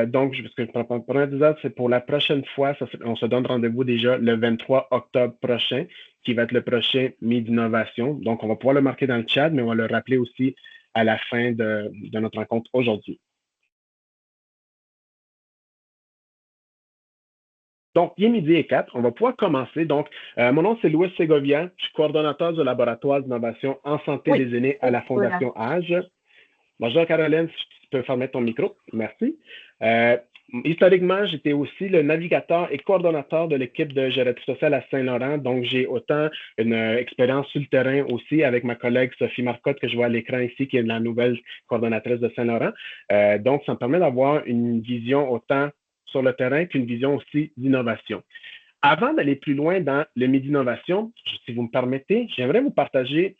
Donc, ce que je pourrais dire, c'est pour la prochaine fois, on se donne rendez-vous déjà le 23 octobre prochain, qui va être le prochain Midi d'innovation. Donc, on va pouvoir le marquer dans le chat, mais on va le rappeler aussi à la fin de notre rencontre aujourd'hui. Donc, il est midi et 4. On va pouvoir commencer. Donc, mon nom, c'est Louis Segovia. Je suis coordonnateur du laboratoire d'innovation en santé des aînés à la Fondation Age. Bonjour, Caroline. Si tu peux fermer ton micro. Merci. Historiquement, j'étais aussi le navigateur et coordonnateur de l'équipe de gériatrie sociale à Saint-Laurent. Donc, j'ai autant une expérience sur le terrain aussi avec ma collègue Sophie Marcotte que je vois à l'écran ici, qui est la nouvelle coordonnatrice de Saint-Laurent. Donc, ça me permet d'avoir une vision autant sur le terrain qu'une vision aussi d'innovation. Avant d'aller plus loin dans le Midi Innovation, si vous me permettez, j'aimerais vous partager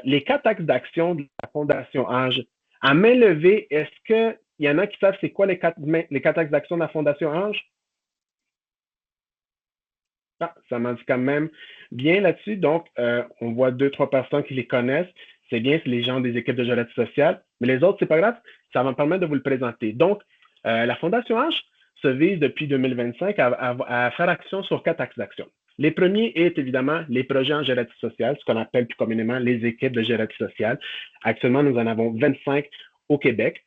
les 4 axes d'action de la Fondation Age. À main levée, est-ce qu'il y en a qui savent c'est quoi les 4 axes d'action de la Fondation Age? Ah, ça m'indique quand même bien là-dessus. Donc, on voit 2-3 personnes qui les connaissent. C'est bien, c'est les gens des équipes de gériatrie sociale. Mais les autres, c'est pas grave. Ça va me permettre de vous le présenter. Donc, la Fondation Age se vise depuis 2025 à faire action sur 4 axes d'action. Les premiers est évidemment les projets en gériatrie sociale, ce qu'on appelle plus communément les équipes de gériatrie sociale. Actuellement, nous en avons 25 au Québec.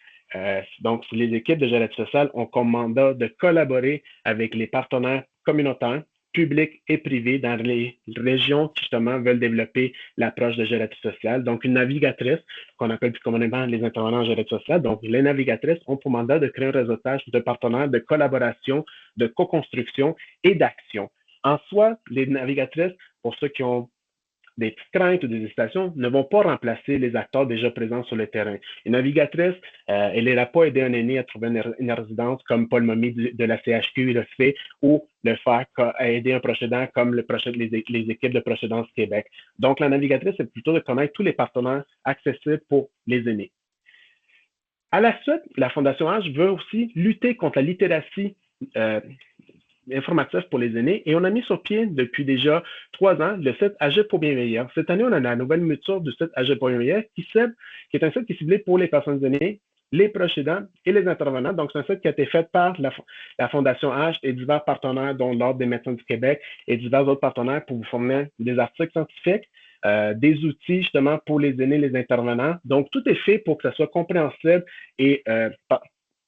Donc, les équipes de gériatrie sociale ont comme mandat de collaborer avec les partenaires communautaires, publics et privés dans les régions qui justement veulent développer l'approche de gériatrie sociale. Donc, une navigatrice, qu'on appelle plus communément les intervenants en gériatrie sociale. Donc, les navigatrices ont pour mandat de créer un réseautage de partenaires de collaboration, de co-construction et d'action. En soi, les navigatrices, pour ceux qui ont des petites craintes ou des hésitations, ne vont pas remplacer les acteurs déjà présents sur le terrain. Une navigatrice, elle n'ira pas aider un aîné à trouver une résidence comme Paul Mommy de la CHQ le fait, ou le faire aider un proche aidant comme les équipes de Proche Aidance Québec. Donc, la navigatrice, c'est plutôt de connaître tous les partenaires accessibles pour les aînés. À la suite, la Fondation Age veut aussi lutter contre la littératie informatif pour les aînés et on a mis sur pied depuis déjà 3 ans le site Agir pour bien meilleur. Cette année, on a la nouvelle mouture du site Agir pour bien meilleur qui est un site qui est ciblé pour les personnes aînées, les proches aidants et les intervenants. Donc, c'est un site qui a été fait par la Fondation Age et divers partenaires, dont l'Ordre des médecins du Québec et divers autres partenaires pour vous fournir des articles scientifiques, des outils justement pour les aînés, les intervenants. Donc, tout est fait pour que ça soit compréhensible et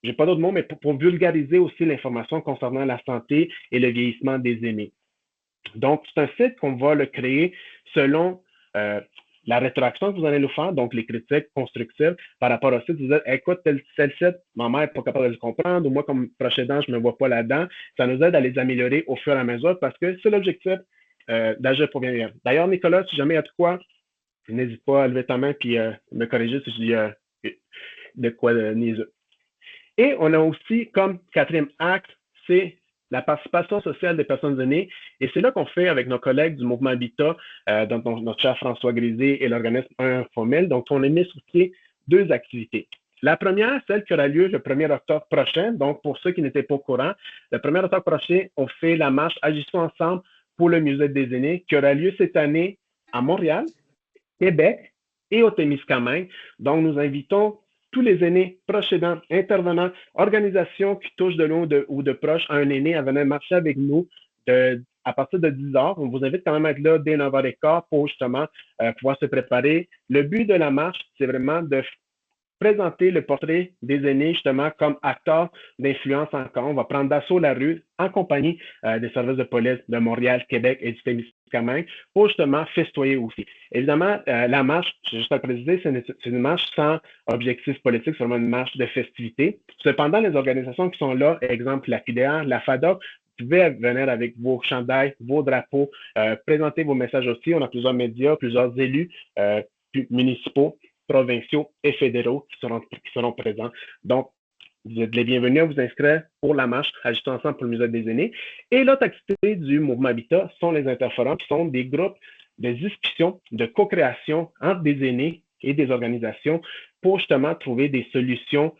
j'ai pas d'autres mots, mais pour vulgariser aussi l'information concernant la santé et le vieillissement des aînés. Donc, c'est un site qu'on va le créer selon la rétroaction que vous allez nous faire, donc les critiques constructives par rapport au site. Vous dites, écoute, tel site, ma mère n'est pas capable de le comprendre, ou moi, comme proche aidant, je ne me vois pas là-dedans. Ça nous aide à les améliorer au fur et à mesure parce que c'est l'objectif d'agir pour bien vivre. D'ailleurs, Nicolas, si jamais il y a de quoi, n'hésite pas à lever ta main et me corriger si je dis de quoi niaiseux. Et on a aussi comme 4e axe, c'est la participation sociale des personnes aînées. Et c'est là qu'on fait avec nos collègues du mouvement Habitat, dont notre cher François Grisé et l'organisme 1 FOMEL. Donc, on a mis sur pied 2 activités. La première, celle qui aura lieu le 1er octobre prochain. Donc, pour ceux qui n'étaient pas au courant, le 1er octobre prochain, on fait la marche Agissons ensemble pour le musée des aînés qui aura lieu cette année à Montréal, Québec et au Témiscamingue. Donc, nous invitons tous les aînés, proches aidants, intervenants, organisations qui touchent de loin ou de proche à un aîné à venir marcher avec nous à partir de 10 heures. On vous invite quand même à être là dès 9h15 pour justement pouvoir se préparer. Le but de la marche, c'est vraiment de présenter le portrait des aînés justement comme acteurs d'influence encore. On va prendre d'assaut la rue en compagnie des services de police de Montréal, Québec et du Témiscamingue pour justement festoyer aussi. Évidemment, la marche, j'ai juste à préciser, c'est une marche sans objectif politique, c'est vraiment une marche de festivité. Cependant, les organisations qui sont là, exemple la FIDEA, la FADOC, vous pouvez venir avec vos chandails, vos drapeaux, présenter vos messages aussi. On a plusieurs médias, plusieurs élus municipaux, provinciaux et fédéraux qui seront présents. Donc, vous êtes les bienvenus à vous inscrire pour la marche Agissons ensemble pour le musée des aînés. Et l'autre activité du mouvement Habitat sont les interforums, qui sont des groupes de discussion, de co-création entre des aînés et des organisations pour justement trouver des solutions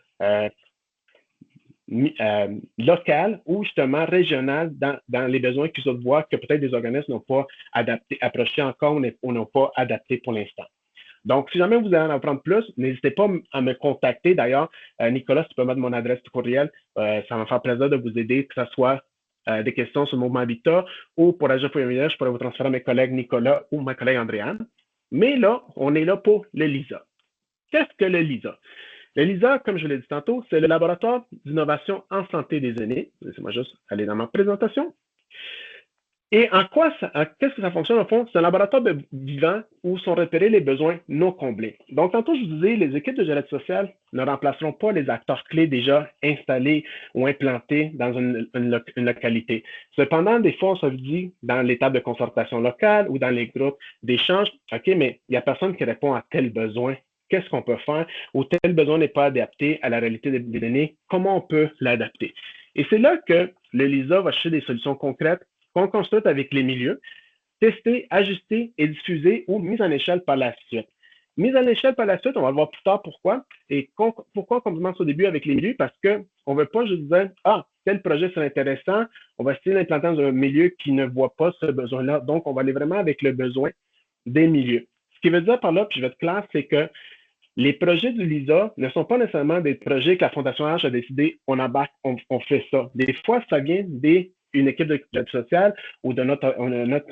locales ou justement régionales dans les besoins qu'ils voient que peut-être des organismes n'ont pas approché encore ou n'ont pas adapté pour l'instant. Donc, si jamais vous allez en apprendre plus, n'hésitez pas à me contacter. D'ailleurs, Nicolas, tu peux mettre mon adresse de courriel. Ça va me faire plaisir de vous aider, que ce soit des questions sur le mouvement Habitat ou pour Agir pour je pourrais vous transférer à mes collègues Nicolas ou ma collègue Andréane. Mais là, on est là pour le LISA. Qu'est-ce que le LISA? Le LISA, comme je l'ai dit tantôt, c'est le laboratoire d'innovation en santé des aînés. Laissez-moi juste aller dans ma présentation. Et qu'est-ce que ça fonctionne au fond? C'est un laboratoire vivant où sont repérés les besoins non comblés. Donc, tantôt, je vous disais, les équipes de gérance sociale ne remplaceront pas les acteurs clés déjà installés ou implantés dans une localité. Cependant, des fois, on se dit dans l'étape de concertation locale ou dans les groupes d'échange, OK, mais il n'y a personne qui répond à tel besoin. Qu'est-ce qu'on peut faire? Ou tel besoin n'est pas adapté à la réalité des données. Comment on peut l'adapter? Et c'est là que le LISA va chercher des solutions concrètes qu'on construite avec les milieux, testée, ajustée et diffusée ou mise en échelle par la suite. Mise en échelle par la suite, on va voir plus tard pourquoi. Et pourquoi on commence au début avec les milieux? Parce qu'on ne veut pas juste dire, tel projet c'est intéressant, on va essayer d'implanter dans un milieu qui ne voit pas ce besoin-là. Donc, on va aller vraiment avec le besoin des milieux. Ce qui veut dire par là, puis je vais être clair, c'est que les projets du LISA ne sont pas nécessairement des projets que la Fondation H a décidé, on embarque, on fait ça. Des fois, ça vient d'une équipe de l'aide sociale ou de notre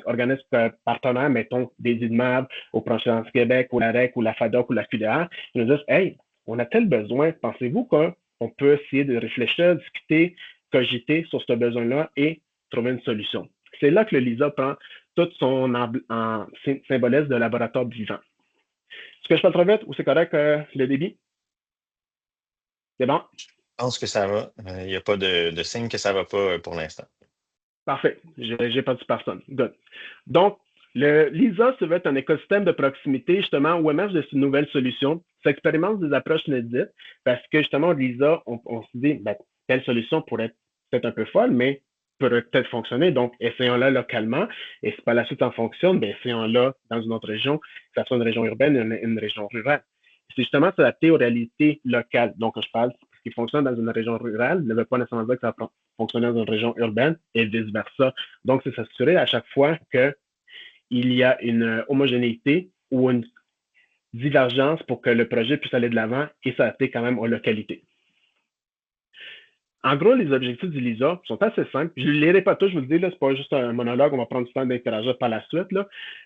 organisme partenaire, mettons des IDMAV, au Providence Québec, ou la REC, ou la FADOC, ou la FIDEA, qui nous disent, hey, on a tel besoin, pensez-vous qu'on peut essayer de réfléchir, discuter, cogiter sur ce besoin-là et trouver une solution. C'est là que le LISA prend tout son symbolisme de laboratoire vivant. Est-ce que je parle trop vite ou c'est correct le débit? C'est bon? Je pense que ça va. Il n'y a pas de signe que ça ne va pas pour l'instant. Parfait. J'ai pas dit personne. Good. Donc, le LISA, ça va être un écosystème de proximité, justement, où émergent de ces nouvelles solutions. Ça expérimente des approches inédites parce que, justement, au LISA, on se dit, telle solution pourrait être peut-être un peu folle, mais pourrait peut-être fonctionner. Donc, essayons-la localement. Et si par la suite, ça fonctionne, essayons-la dans une autre région, que ce soit une région urbaine ou une région rurale. C'est justement s'adapter aux réalités locales. Donc, je parle, ce qui fonctionne dans une région rurale ne veut pas nécessairement dire que ça va fonctionner dans une région urbaine et vice-versa. Donc, c'est s'assurer à chaque fois qu'il y a une homogénéité ou une divergence pour que le projet puisse aller de l'avant et s'adapter quand même aux localités. En gros, les objectifs du LISA sont assez simples. Je ne les lirai pas tous, je vous le dis, ce n'est pas juste un monologue, on va prendre du temps d'interagir par la suite,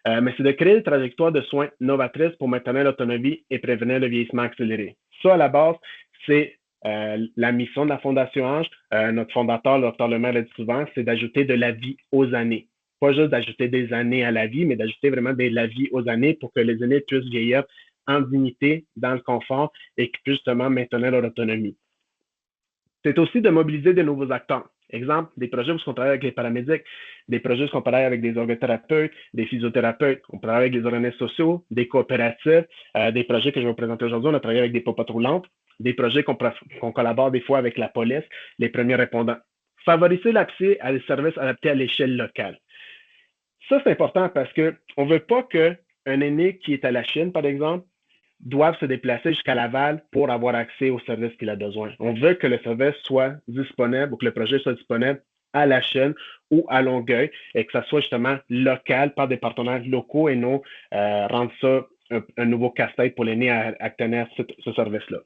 mais c'est de créer des trajectoires de soins novatrices pour maintenir l'autonomie et prévenir le vieillissement accéléré. Ça, à la base, c'est la mission de la Fondation Ange. Notre fondateur, le Dr Lemaire, l'a dit souvent, c'est d'ajouter de la vie aux années. Pas juste d'ajouter des années à la vie, mais d'ajouter vraiment de la vie aux années pour que les aînés puissent vieillir en dignité, dans le confort et qu'ils puissent justement maintenir leur autonomie. C'est aussi de mobiliser de nouveaux acteurs. Exemple, des projets où on travaille avec les paramédics, des projets où on travaille avec des ergothérapeutes, des physiothérapeutes, on travaille avec des organismes sociaux, des coopératives, des projets que je vais vous présenter aujourd'hui, on a travaillé avec des popas roulantes, des projets qu'on collabore des fois avec la police, les premiers répondants. Favoriser l'accès à des services adaptés à l'échelle locale. Ça, c'est important parce qu'on ne veut pas qu'un aîné qui est à la Chine, par exemple, doivent se déplacer jusqu'à Laval pour avoir accès au service qu'il a besoin. On veut que le service soit disponible ou que le projet soit disponible à la Chine ou à Longueuil et que ça soit justement local par des partenaires locaux et non rendre ça un nouveau casse-tête pour l'aîné à obtenir ce service-là.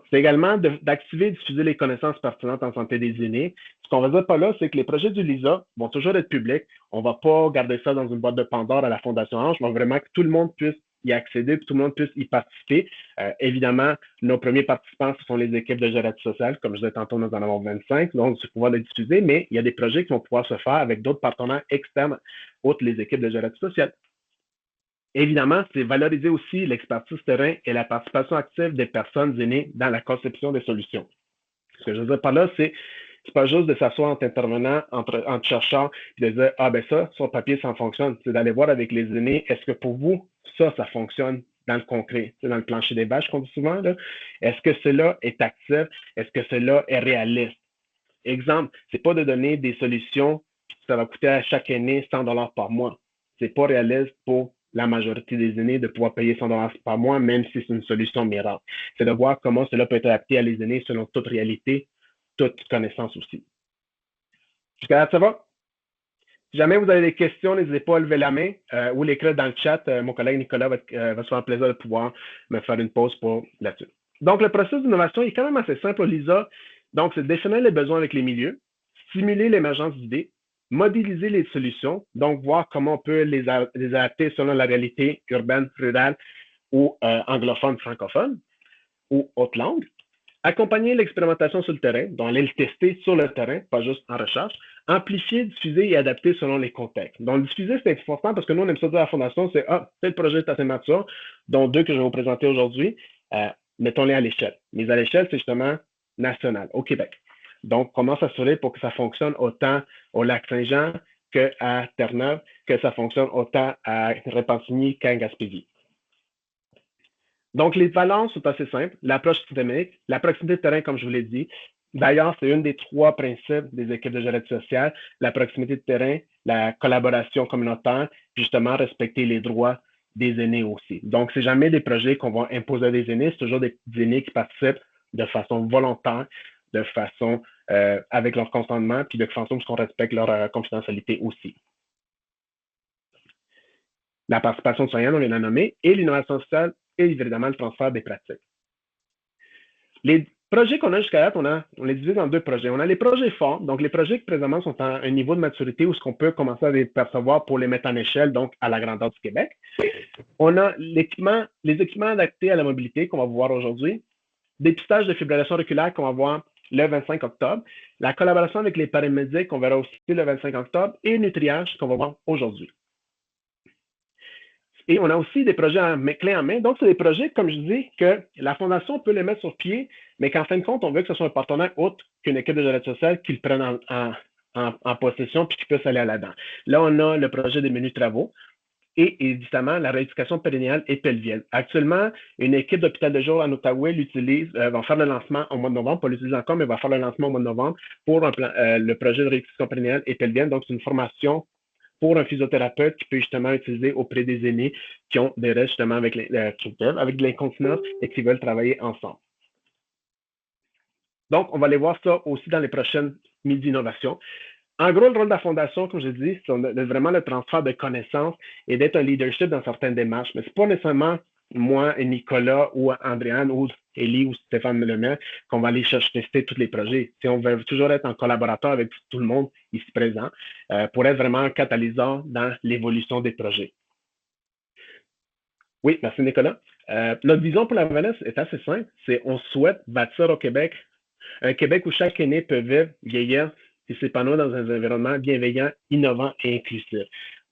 C'est également d'activer et diffuser les connaissances pertinentes en santé des aînés. Ce qu'on va dire par là, c'est que les projets du LISA vont toujours être publics. On ne va pas garder ça dans une boîte de Pandore à la Fondation Ange, mais vraiment que tout le monde puisse y accéder, que tout le monde puisse y participer. Évidemment, nos premiers participants, ce sont les équipes de gérance sociale. Comme je disais tantôt, nous en avons 25, donc c'est pouvoir les diffuser, mais il y a des projets qui vont pouvoir se faire avec d'autres partenaires externes, outre les équipes de gérance sociale. Évidemment, c'est valoriser aussi l'expertise terrain et la participation active des personnes aînées dans la conception des solutions. Ce que je veux dire par là, c'est pas juste de s'asseoir entre intervenants, entre chercheurs, et de dire, ça, sur papier, ça fonctionne. C'est d'aller voir avec les aînés, est-ce que pour vous, ça fonctionne dans le concret, dans le plancher des vaches qu'on dit souvent, là. Est-ce que cela est actif? Est-ce que cela est réaliste? Exemple, c'est pas de donner des solutions, ça va coûter à chaque aîné 100 $ par mois. C'est pas réaliste pour la majorité des aînés de pouvoir payer 100 $ par mois, même si c'est une solution miracle. C'est de voir comment cela peut être adapté à les aînés selon toute réalité, toute connaissance aussi. Jusqu'à là, ça va? Si jamais vous avez des questions, n'hésitez pas à lever la main ou l'écrire dans le chat. Mon collègue Nicolas va se faire un plaisir de pouvoir me faire une pause pour là-dessus. Donc, le processus d'innovation est quand même assez simple, Lisa. Donc, c'est définir les besoins avec les milieux, stimuler l'émergence d'idées, modéliser les solutions, donc voir comment on peut les adapter selon la réalité urbaine, rurale ou anglophone, francophone ou autre langue. Accompagner l'expérimentation sur le terrain, donc aller le tester sur le terrain, pas juste en recherche. Amplifier, diffuser et adapter selon les contextes. Donc, diffuser, c'est important parce que nous, on aime ça dire à la Fondation, c'est tel projet est assez mature, dont deux que je vais vous présenter aujourd'hui, mettons-les à l'échelle. Mais à l'échelle, c'est justement national, au Québec. Donc, comment s'assurer pour que ça fonctionne autant au Lac-Saint-Jean qu'à Terre-Neuve, que ça fonctionne autant à Repentigny qu'à Gaspésie. Donc, les balances sont assez simples. L'approche systémique, la proximité de terrain, comme je vous l'ai dit. D'ailleurs, c'est une des trois principes des équipes de gestion sociale, la proximité de terrain, la collaboration communautaire, justement, respecter les droits des aînés aussi. Donc, c'est jamais des projets qu'on va imposer à des aînés, c'est toujours des aînés qui participent de façon volontaire, de façon avec leur consentement, puis de façon qu'on respecte leur confidentialité aussi. La participation citoyenne, on vient de la nommer, et l'innovation sociale, et évidemment le transfert des pratiques. Les projets qu'on a jusqu'à date, on les divise en deux projets. On a les projets forts, donc les projets qui présentement sont à un niveau de maturité où ce qu'on peut commencer à les percevoir pour les mettre en échelle, donc à la grandeur du Québec. On a les équipements adaptés à la mobilité qu'on va voir aujourd'hui, dépistage de fibrillation auriculaire qu'on va voir le 25 octobre, la collaboration avec les paramédics qu'on verra aussi le 25 octobre, et Nutriage qu'on va voir aujourd'hui. Et on a aussi des projets clés en main. Donc, c'est des projets, comme je dis, que la Fondation peut les mettre sur pied, mais qu'en fin de compte, on veut que ce soit un partenaire autre qu'une équipe de gestion sociale qui le prenne en possession puis qui puisse aller là-dedans. Là, on a le projet des menus travaux et évidemment la rééducation périnéale et pelvienne. Actuellement, une équipe d'hôpital de jour en Outaouais l'utilise, va faire le lancement au mois de novembre, pas l'utiliser encore, mais va faire le lancement au mois de novembre pour le projet de rééducation périnéale et pelvienne. Donc, c'est une formation pour un physiothérapeute qui peut justement utiliser auprès des aînés qui ont des restes justement avec de l'incontinence et qui veulent travailler ensemble. Donc, on va aller voir ça aussi dans les prochaines midi innovations. En gros, le rôle de la Fondation, comme je dis, c'est vraiment le transfert de connaissances et d'être un leadership dans certaines démarches. Mais ce n'est pas nécessairement moi et Nicolas ou Andréane ou Élie ou Stéphane Lemaire qu'on va aller chercher tester tous les projets. Si on veut toujours être en collaborateur avec tout le monde ici présent pour être vraiment un catalyseur dans l'évolution des projets. Oui, merci Nicolas. Notre vision pour la jeunesse est assez simple. C'est on souhaite bâtir au Québec un Québec où chaque aîné peut vivre, vieillir et s'épanouir dans un environnement bienveillant, innovant et inclusif.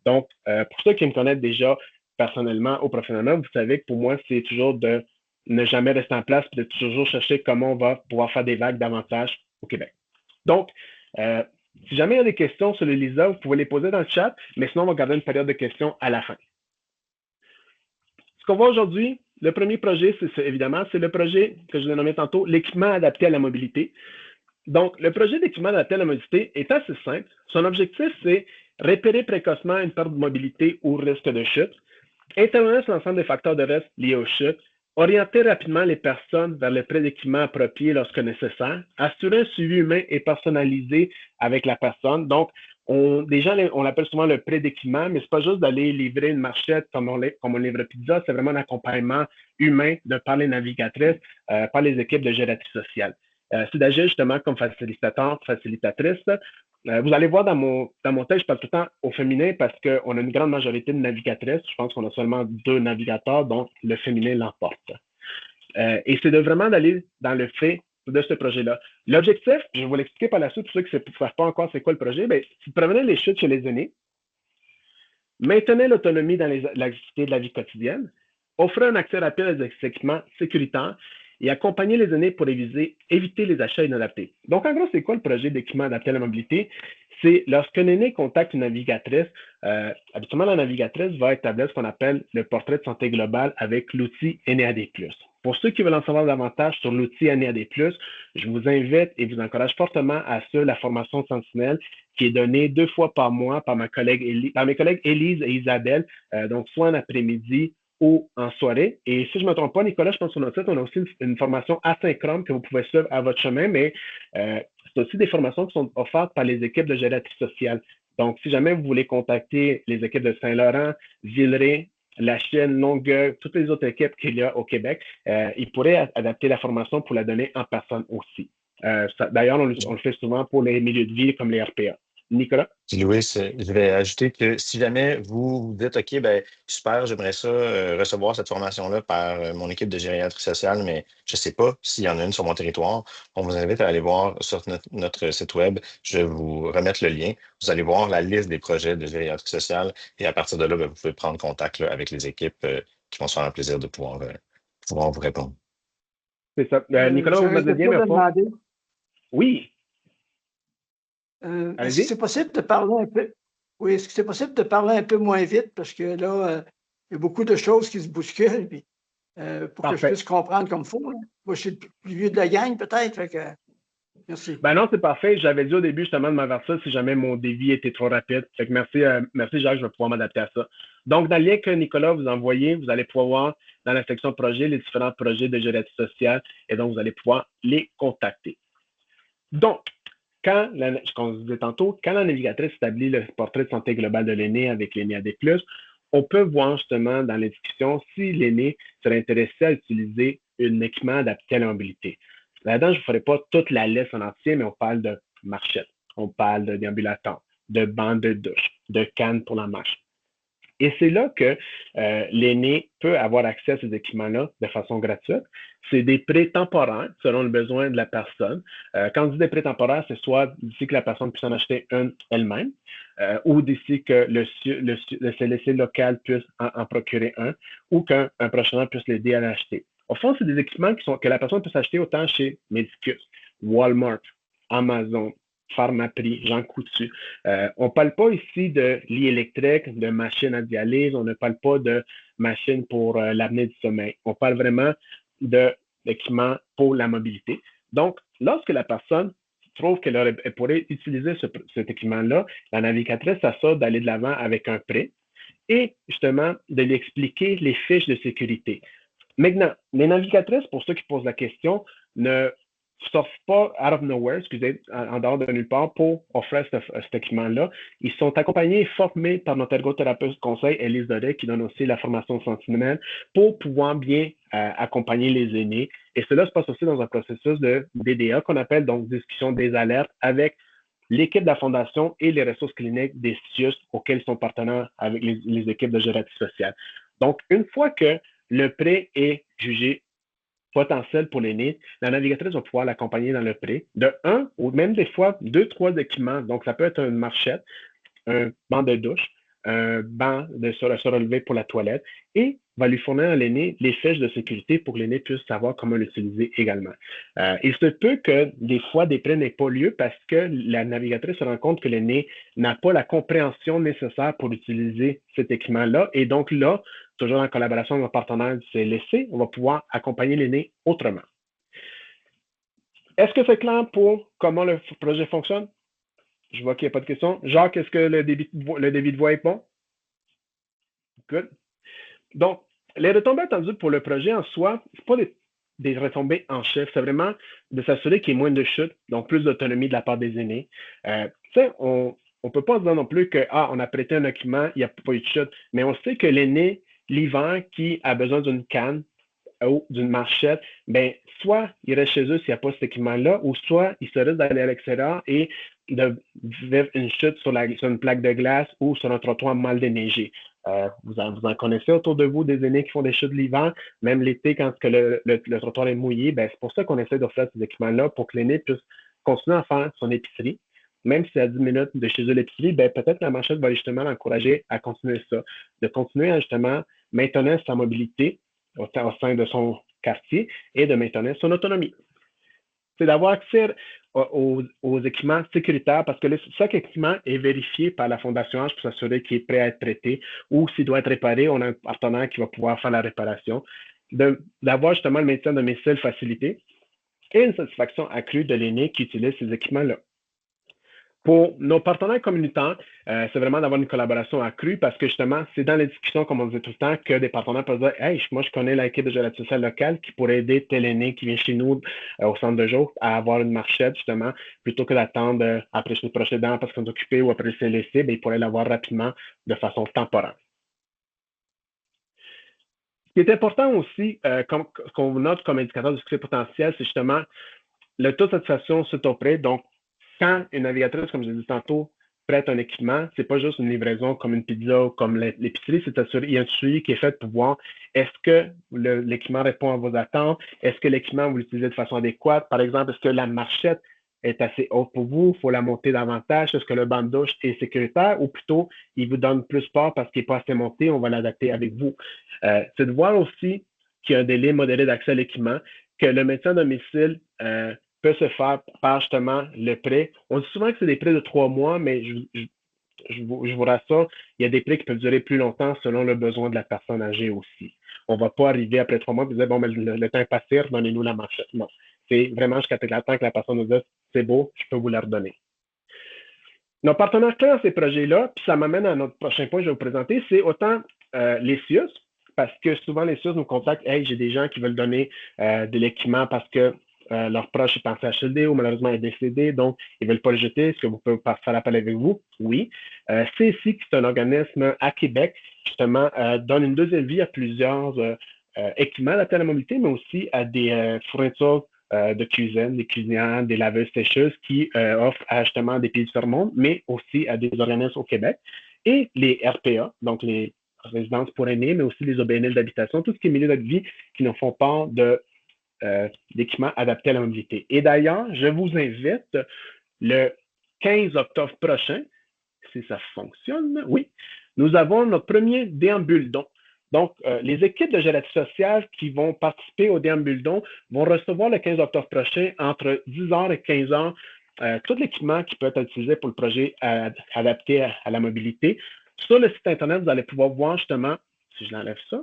Donc, pour ceux qui me connaissent déjà personnellement ou professionnellement, vous savez que pour moi, c'est toujours de ne jamais rester en place et de toujours chercher comment on va pouvoir faire des vagues davantage au Québec. Donc, si jamais il y a des questions sur le LISA, vous pouvez les poser dans le chat, mais sinon, on va garder une période de questions à la fin. Ce qu'on voit aujourd'hui, le premier projet, évidemment, c'est le projet que je l'ai nommé tantôt, l'équipement adapté à la mobilité. Donc, le projet d'équipement adapté à la mobilité est assez simple. Son objectif, c'est repérer précocement une perte de mobilité ou risque de chute, intervenir sur l'ensemble des facteurs de risque liés aux chutes, orienter rapidement les personnes vers le prêt d'équipement approprié lorsque nécessaire, assurer un suivi humain et personnalisé avec la personne. Donc, on l'appelle souvent le prêt d'équipement, mais ce n'est pas juste d'aller livrer une marchette comme on livre pizza, c'est vraiment un accompagnement humain de par les navigatrices, par les équipes de gératrice sociale. C'est d'agir justement comme facilitateur, facilitatrice. Vous allez voir dans mon texte, je parle tout le temps au féminin parce qu'on a une grande majorité de navigatrices. Je pense qu'on a seulement 2 navigateurs, donc le féminin l'emporte. Et c'est vraiment d'aller dans le fait de ce projet-là. L'objectif, je vais vous l'expliquer par la suite, pour ceux qui ne savent pas encore c'est quoi le projet, c'est de prévenir les chutes chez les aînés, maintenir l'autonomie dans les activités de la vie quotidienne, offrir un accès rapide à des équipements sécuritaires et accompagner les aînés pour éviter les achats inadaptés. Donc, en gros, c'est quoi le projet d'équipement adapté à la mobilité? C'est lorsqu'un aîné contacte une navigatrice, habituellement, la navigatrice va établir ce qu'on appelle le portrait de santé global avec l'outil NAD+. Pour ceux qui veulent en savoir davantage sur l'outil NAD+, je vous invite et vous encourage fortement à suivre la formation Sentinelle qui est donnée 2 fois par mois par mes collègues Élise et Isabelle, donc soit en après-midi ou en soirée. Et si je ne me trompe pas, Nicolas, je pense sur notre site, on a aussi une formation asynchrone que vous pouvez suivre à votre chemin, mais c'est aussi des formations qui sont offertes par les équipes de gératrice sociale. Donc, si jamais vous voulez contacter les équipes de Saint-Laurent, Villeray, la Chine, Longueuil, toutes les autres équipes qu'il y a au Québec, ils pourraient adapter la formation pour la donner en personne aussi. D'ailleurs, on le fait souvent pour les milieux de vie comme les RPA. Nicolas? Puis Louis, je vais ajouter que si jamais vous vous dites, OK, ben super, j'aimerais ça recevoir cette formation-là par mon équipe de gériatrie sociale, mais je ne sais pas s'il y en a une sur mon territoire, on vous invite à aller voir sur notre site web. Je vais vous remettre le lien. Vous allez voir la liste des projets de gériatrie sociale et à partir de là, ben, vous pouvez prendre contact là, avec les équipes qui vont se faire un plaisir de pouvoir vous répondre. C'est ça. Nicolas, vous m'avez J'arrêtais bien pas de répondu. demander, Oui, est-ce que allez-y. c'est possible de parler un peu? Oui, est-ce que c'est possible de parler un peu moins vite? Parce que là, il y a beaucoup de choses qui se bousculent, puis, pour que je Parfait. puisse comprendre comme il faut, là. Moi, je suis le plus vieux de la gang, peut-être. Fait que, merci. Ben non, c'est parfait. J'avais dit au début justement de m'avertir si jamais mon débit était trop rapide. Fait que merci Jacques, je vais pouvoir m'adapter à ça. Donc, dans le lien que Nicolas vous a envoyé, vous allez pouvoir voir dans la section projet les différents projets de gériatrie sociale et donc vous allez pouvoir les contacter. Donc, comme je vous disais tantôt, quand la navigatrice établit le portrait de santé globale de l'aîné avec l'aîné AD+, on peut voir justement dans les discussions si l'aîné serait intéressé à utiliser un équipement adapté à la mobilité. Là-dedans, je ne vous ferai pas toute la liste en entier, mais on parle de marchette, on parle de déambulateur, de banc de douche, de canne pour la marche. Et c'est là que l'aîné peut avoir accès à ces équipements-là de façon gratuite. C'est des prêts temporaires selon le besoin de la personne. Quand on dit des prêts temporaires, c'est soit d'ici que la personne puisse en acheter un elle-même ou d'ici que le CLSC local puisse en procurer un ou qu'un prochainement puisse l'aider à l'acheter. Au fond, c'est des équipements que la personne peut s'acheter autant chez Medicus, Walmart, Amazon, Pharmaprix, Jean Coutu. On ne parle pas ici de lit électrique, de machine à dialyse, on ne parle pas de machine pour l'apnée du sommeil. On parle vraiment d'équipements pour la mobilité. Donc, lorsque la personne trouve qu'elle pourrait utiliser cet équipement-là, la navigatrice s'assure d'aller de l'avant avec un prêt et justement de lui expliquer les fiches de sécurité. Maintenant, les navigatrices, pour ceux qui posent la question, ne sortent pas out of nowhere, excusez, en dehors de nulle part pour offrir cet équipement-là. Ils sont accompagnés et formés par notre ergothérapeute conseil, Élise Doré, qui donne aussi la formation sentinelle pour pouvoir bien accompagner les aînés. Et cela se passe aussi dans un processus de DDA qu'on appelle donc discussion des alertes avec l'équipe de la Fondation et les ressources cliniques des CIUS auxquels ils sont partenaires avec les équipes de gériatrie sociale. Donc, une fois que le prêt est jugé potentiel pour l'aîné, la navigatrice va pouvoir l'accompagner dans le prêt de un ou même des fois 2-3 équipements. Donc, ça peut être une marchette, un banc de douche, un banc de se relever pour la toilette et va lui fournir à l'aîné les fiches de sécurité pour que l'aîné puisse savoir comment l'utiliser également. Il se peut que des fois des prêts n'aient pas lieu parce que la navigatrice se rend compte que l'aîné n'a pas la compréhension nécessaire pour utiliser cet équipement-là et donc là, toujours en collaboration avec un partenaire du CLSC, on va pouvoir accompagner l'aîné autrement. Est-ce que c'est clair pour comment le projet fonctionne? Je vois qu'il n'y a pas de questions. Jacques, est-ce que le débit de voix est bon? Good. Donc, les retombées attendues pour le projet en soi, ce n'est pas des retombées en chef, c'est vraiment de s'assurer qu'il y ait moins de chutes, donc plus d'autonomie de la part des aînés. On ne peut pas se dire non plus qu'on a prêté un document, il n'y a pas eu de chute, mais on sait que l'aîné, l'hiver, qui a besoin d'une canne ou d'une marchette, ben, soit il reste chez eux s'il n'y a pas cet équipement-là, ou soit il se risque d'aller à l'extérieur et de vivre une chute sur une plaque de glace ou sur un trottoir mal déneigé. Vous en connaissez autour de vous des aînés qui font des chutes l'hiver, même l'été quand le trottoir est mouillé. Ben, c'est pour ça qu'on essaie d'offrir ces équipements-là pour que l'aîné puisse continuer à faire son épicerie. Même si c'est à 10 minutes de chez eux l'épicerie, ben, peut-être la marchette va justement l'encourager à continuer ça, de continuer à justement maintenir sa mobilité au sein de son quartier et de maintenir son autonomie. C'est d'avoir accès aux équipements sécuritaires parce que chaque équipement est vérifié par la Fondation H pour s'assurer qu'il est prêt à être traité ou s'il doit être réparé, on a un partenaire qui va pouvoir faire la réparation. D'avoir justement le maintien de domicile facilité et une satisfaction accrue de l'aîné qui utilise ces équipements-là. Pour nos partenaires communautaires, c'est vraiment d'avoir une collaboration accrue parce que justement, c'est dans les discussions, comme on disait tout le temps, que des partenaires peuvent dire Hey, moi, je connais l'équipe de gérance sociale locale qui pourrait aider tel aîné qui vient chez nous au centre de jour à avoir une marchette, justement, plutôt que d'attendre après le prochain dent parce qu'on est occupé ou après le CLSC, ben, il pourrait l'avoir rapidement de façon temporaire. Ce qui est important aussi, qu'on note comme indicateur de succès potentiel, c'est justement le taux de satisfaction suite au prêt. Donc, quand une navigatrice, comme je l'ai dit tantôt, prête un équipement, c'est pas juste une livraison comme une pizza ou comme l'épicerie, c'est assuré, il y a un suivi qui est fait pour voir est-ce que l'équipement répond à vos attentes, est-ce que l'équipement vous l'utilisez de façon adéquate, par exemple, est-ce que la marchette est assez haute pour vous, il faut la monter davantage, est-ce que le banc de douche est sécuritaire ou plutôt il vous donne plus peur parce qu'il n'est pas assez monté, on va l'adapter avec vous. C'est de voir aussi qu'il y a un délai modéré d'accès à l'équipement, que le médecin à domicile peut se faire par justement le prêt. On dit souvent que c'est des prêts de 3 mois, mais je vous rassure, il y a des prêts qui peuvent durer plus longtemps selon le besoin de la personne âgée aussi. On ne va pas arriver après 3 mois et dire, bon, mais le temps est passé, donnez-nous la marchette. Non. C'est vraiment jusqu'à temps que la personne nous dise, c'est beau, je peux vous la redonner. Nos partenaires clés dans ces projets-là, puis ça m'amène à notre prochain point que je vais vous présenter, c'est autant les CIUS, parce que souvent les CIUS nous contactent, hey, j'ai des gens qui veulent donner de l'équipement parce que leur proche est en CHLD ou malheureusement est décédé, donc ils ne veulent pas le jeter. Est-ce que vous pouvez faire appel avec vous? Oui. CSI, qui est un organisme à Québec, justement, donne une deuxième vie à plusieurs équipements adaptés à la mobilité, mais aussi à des fournitures de cuisine, des cuisinières, des laveuses sécheuses qui offrent à justement des pays du monde, mais aussi à des organismes au Québec. Et les RPA, donc les résidences pour aînés, mais aussi les OBNL d'habitation, tout ce qui est milieu de vie qui nous font part d'équipements adaptés à la mobilité. Et d'ailleurs, je vous invite le 15 octobre prochain, si ça fonctionne, oui, nous avons notre premier déambule-don. Donc, les équipes de gératie sociale qui vont participer au déambule-don vont recevoir le 15 octobre prochain entre 10h et 15h tout l'équipement qui peut être utilisé pour le projet adapté à la mobilité. Sur le site Internet, vous allez pouvoir voir justement, si je l'enlève ça,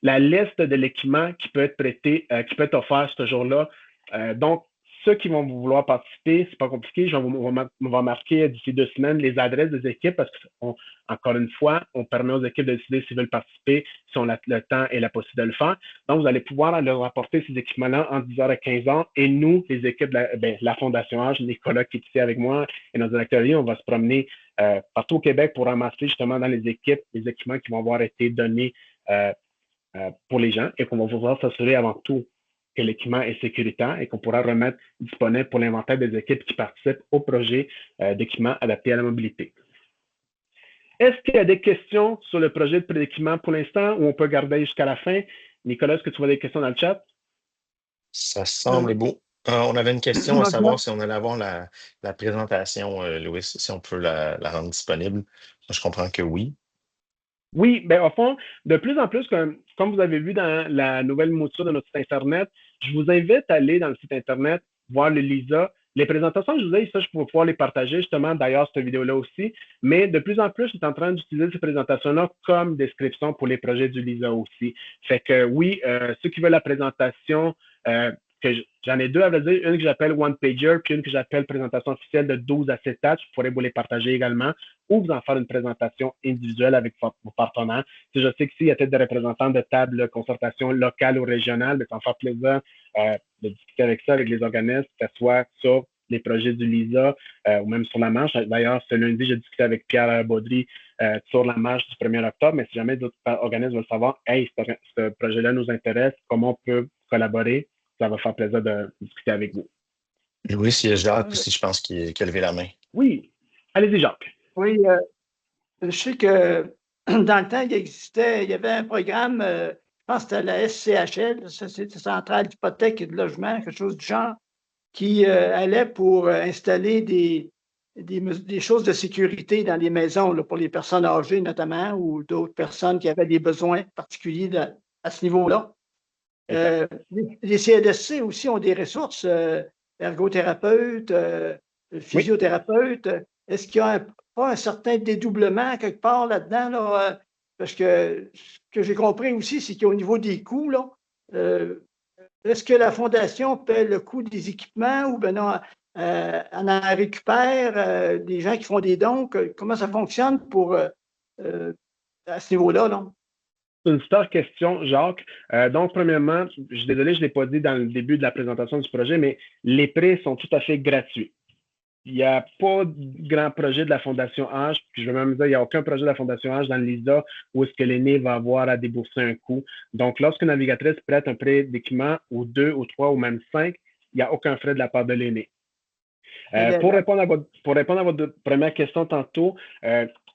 la liste de l'équipement qui peut être prêté, qui peut être offert ce jour-là. Donc, ceux qui vont vouloir participer, c'est pas compliqué. On va marquer d'ici 2 semaines les adresses des équipes parce que, encore une fois, on permet aux équipes de décider s'ils veulent participer, si on a le temps et la possibilité de le faire. Donc, vous allez pouvoir leur apporter ces équipements-là entre 10h et 15h. Et nous, les équipes de la Fondation Âge, Nicolas qui est ici avec moi et nos directeurs, on va se promener partout au Québec pour ramasser justement dans les équipes les équipements qui vont avoir été donnés pour les gens et qu'on va pouvoir s'assurer avant tout que l'équipement est sécuritaire et qu'on pourra remettre disponible pour l'inventaire des équipes qui participent au projet d'équipement adapté à la mobilité. Est-ce qu'il y a des questions sur le projet de prééquipement pour l'instant ou on peut garder jusqu'à la fin? Nicolas, est-ce que tu vois des questions dans le chat? Ça semble beau. On avait une question à savoir si on allait avoir la présentation, Louis, si on peut la rendre disponible. Je comprends que oui. Oui, bien, au fond, de plus en plus, comme vous avez vu dans la nouvelle mouture de notre site Internet, je vous invite à aller dans le site Internet, voir le LISA. Les présentations que je vous ai, ça, je pourrais pouvoir les partager, justement, d'ailleurs, cette vidéo-là aussi. Mais de plus en plus, je suis en train d'utiliser ces présentations-là comme description pour les projets du LISA aussi. Fait que oui, ceux qui veulent la présentation, j'en ai deux à vrai dire, une que j'appelle One Pager, puis une que j'appelle présentation officielle de 12 à 7 pages. Je pourrais vous les partager également ou vous en faire une présentation individuelle avec vos partenaires. Si je sais qu'ici, il y a peut-être des représentants de tables de concertation locale ou régionale, mais ça me fait plaisir de discuter avec ça, avec les organismes, que ce soit sur les projets du LISA ou même sur la marche. D'ailleurs, ce lundi, j'ai discuté avec Pierre Baudry sur la marche du 1er octobre, mais si jamais d'autres organismes veulent savoir, hey, ce projet-là nous intéresse, comment on peut collaborer, ça va faire plaisir de discuter avec vous. Louis, il y a Jacques aussi, je pense, qui a levé la main. Oui. Allez-y, Jacques. Oui, je sais que dans le temps, il y avait un programme, je pense que c'était la SCHL, c'était Centrale d'hypothèque et de logement, quelque chose du genre, qui allait pour installer des choses de sécurité dans les maisons, là, pour les personnes âgées notamment, ou d'autres personnes qui avaient des besoins particuliers à ce niveau-là. Les CLSC aussi ont des ressources, ergothérapeutes, physiothérapeutes. Est-ce qu'il y a pas un certain dédoublement quelque part là-dedans? Là, parce que ce que j'ai compris aussi, c'est qu'au niveau des coûts, là, est-ce que la Fondation paie le coût des équipements ou ben non, on en récupère, des gens qui font des dons. Comment ça fonctionne à ce niveau-là, là? C'est une super question, Jacques. Donc, premièrement, je suis désolé, je ne l'ai pas dit dans le début de la présentation du projet, mais les prêts sont tout à fait gratuits. Il n'y a pas de grand projet de la Fondation H, puis je vais même dire, il n'y a aucun projet de la Fondation H dans l'ISA où est-ce que l'aîné va avoir à débourser un coût. Donc, lorsqu'une navigatrice prête un prêt d'équipement, ou 2, ou 3, ou même 5, il n'y a aucun frais de la part de l'aîné. Pour répondre à votre première question tantôt,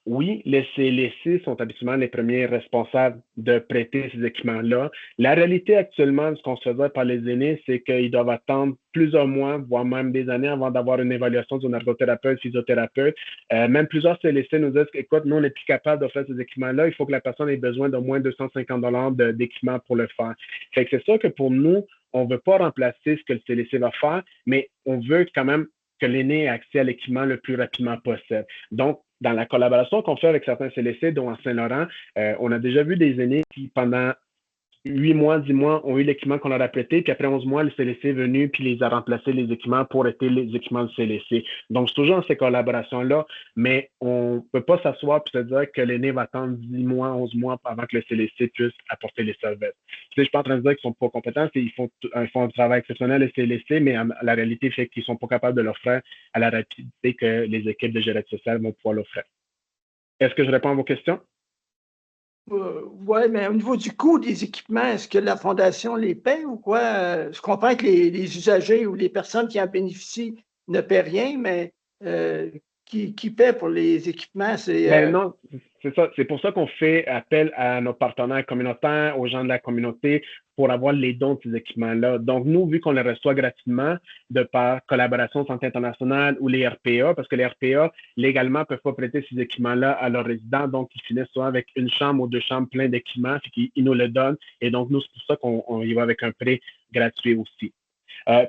oui, les CLSC sont habituellement les premiers responsables de prêter ces équipements-là. La réalité actuellement, ce qu'on se faisait par les aînés, c'est qu'ils doivent attendre plusieurs mois, voire même des années avant d'avoir une évaluation d'un ergothérapeute, physiothérapeute. Même plusieurs CLSC nous disent écoute, nous, on n'est plus capable d'offrir ces équipements-là. Il faut que la personne ait besoin d'au moins 250 d'équipement pour le faire. Fait que c'est sûr que pour nous, on ne veut pas remplacer ce que le CLSC va faire, mais on veut quand même que l'aîné ait accès à l'équipement le plus rapidement possible. Donc, dans la collaboration qu'on fait avec certains CLSC, dont à Saint-Laurent, on a déjà vu des aînés qui, pendant 8 mois, 10 mois, ont eu l'équipement qu'on leur a prêté, puis après 11 mois, le CLSC est venu, puis les a remplacés les équipements pour être les équipements du CLSC. Donc, c'est toujours dans ces collaborations-là, mais on ne peut pas s'asseoir et se dire que l'aîné va attendre 10 mois, 11 mois avant que le CLSC puisse apporter les services. Je ne suis pas en train de dire qu'ils ne sont pas compétents, ils font un travail exceptionnel, le CLSC, mais la réalité fait qu'ils ne sont pas capables de l'offrir à la rapidité que les équipes de gérance sociale vont pouvoir l'offrir. Est-ce que je réponds à vos questions? Oui, mais au niveau du coût des équipements, est-ce que la Fondation les paie ou quoi? Je comprends que les usagers ou les personnes qui en bénéficient ne paient rien, mais qui paie pour les équipements? Non, c'est ça. C'est pour ça qu'on fait appel à nos partenaires communautaires, aux gens de la communauté, pour avoir les dons de ces équipements-là. Donc, nous, vu qu'on les reçoit gratuitement de par collaboration Santé internationale ou les RPA, parce que les RPA, légalement, ne peuvent pas prêter ces équipements-là à leurs résidents, donc ils finissent souvent avec une chambre ou 2 chambres pleines d'équipements, puis ils nous le donnent. Et donc, nous, c'est pour ça qu'on y va avec un prêt gratuit aussi.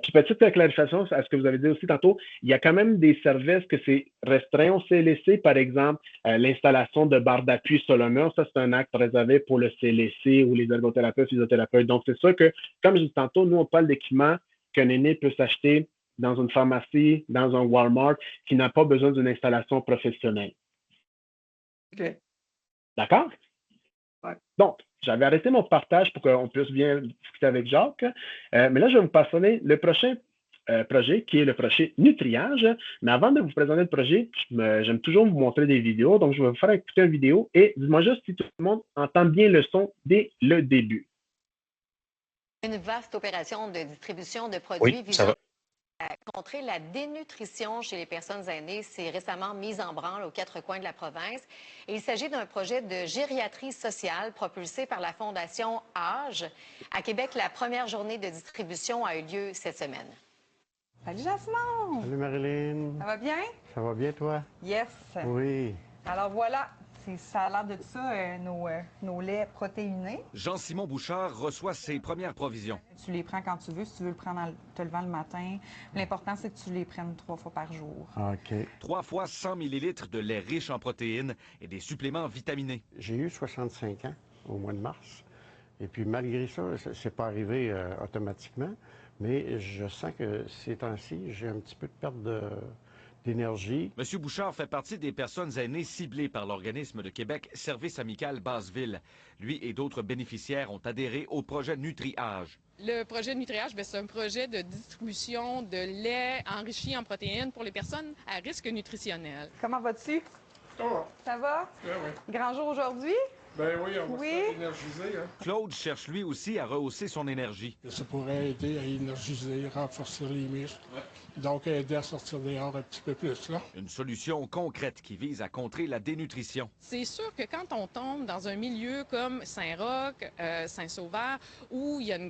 Puis petite clarification à ce que vous avez dit aussi tantôt, il y a quand même des services que c'est restreint au CLSC, par exemple l'installation de barres d'appui sur le mur, ça c'est un acte réservé pour le CLSC ou les ergothérapeutes, physiothérapeutes. Donc c'est sûr que, comme je dis tantôt, nous on parle d'équipements qu'un aîné peut s'acheter dans une pharmacie, dans un Walmart, qui n'a pas besoin d'une installation professionnelle. OK. D'accord? Ouais. Donc, j'avais arrêté mon partage pour qu'on puisse bien discuter avec Jacques. Mais là, je vais vous passer le prochain projet, qui est le projet Nutriage. Mais avant de vous présenter le projet, j'aime toujours vous montrer des vidéos. Donc, je vais vous faire écouter une vidéo et dis-moi juste si tout le monde entend bien le son dès le début. Une vaste opération de distribution de produits visant à contrer la dénutrition chez les personnes aînées s'est récemment mise en branle aux 4 coins de la province. Et il s'agit d'un projet de gériatrie sociale propulsé par la Fondation Âge. À Québec, la première journée de distribution a eu lieu cette semaine. Salut Jasmine! Salut Marilyn! Ça va bien? Ça va bien toi? Yes! Oui. Alors voilà, ça a l'air de ça, nos laits protéinés. Jean-Simon Bouchard reçoit ses premières provisions. Tu les prends quand tu veux, si tu veux le prendre en te levant le matin. L'important, c'est que tu les prennes 3 fois par jour. OK. 3 fois 100 millilitres de lait riche en protéines et des suppléments vitaminés. J'ai eu 65 ans au mois de mars. Et puis malgré ça, c'est pas arrivé automatiquement. Mais je sens que ces temps-ci, j'ai un petit peu de perte d'énergie. M. Bouchard fait partie des personnes aînées ciblées par l'organisme de Québec Service amical Basseville. Lui et d'autres bénéficiaires ont adhéré au projet Nutriage. Le projet Nutriage, c'est un projet de distribution de lait enrichi en protéines pour les personnes à risque nutritionnel. Comment vas-tu? Ça va. Ça va? Oui. Grand jour aujourd'hui? Ben oui, on va se faire énergiser. Hein. Claude cherche lui aussi à rehausser son énergie. Ça pourrait aider à énergiser, renforcer les muscles. Donc aider à sortir dehors un petit peu plus. Là. Une solution concrète qui vise à contrer la dénutrition. C'est sûr que quand on tombe dans un milieu comme Saint-Roch, Saint-Sauveur, où il y a une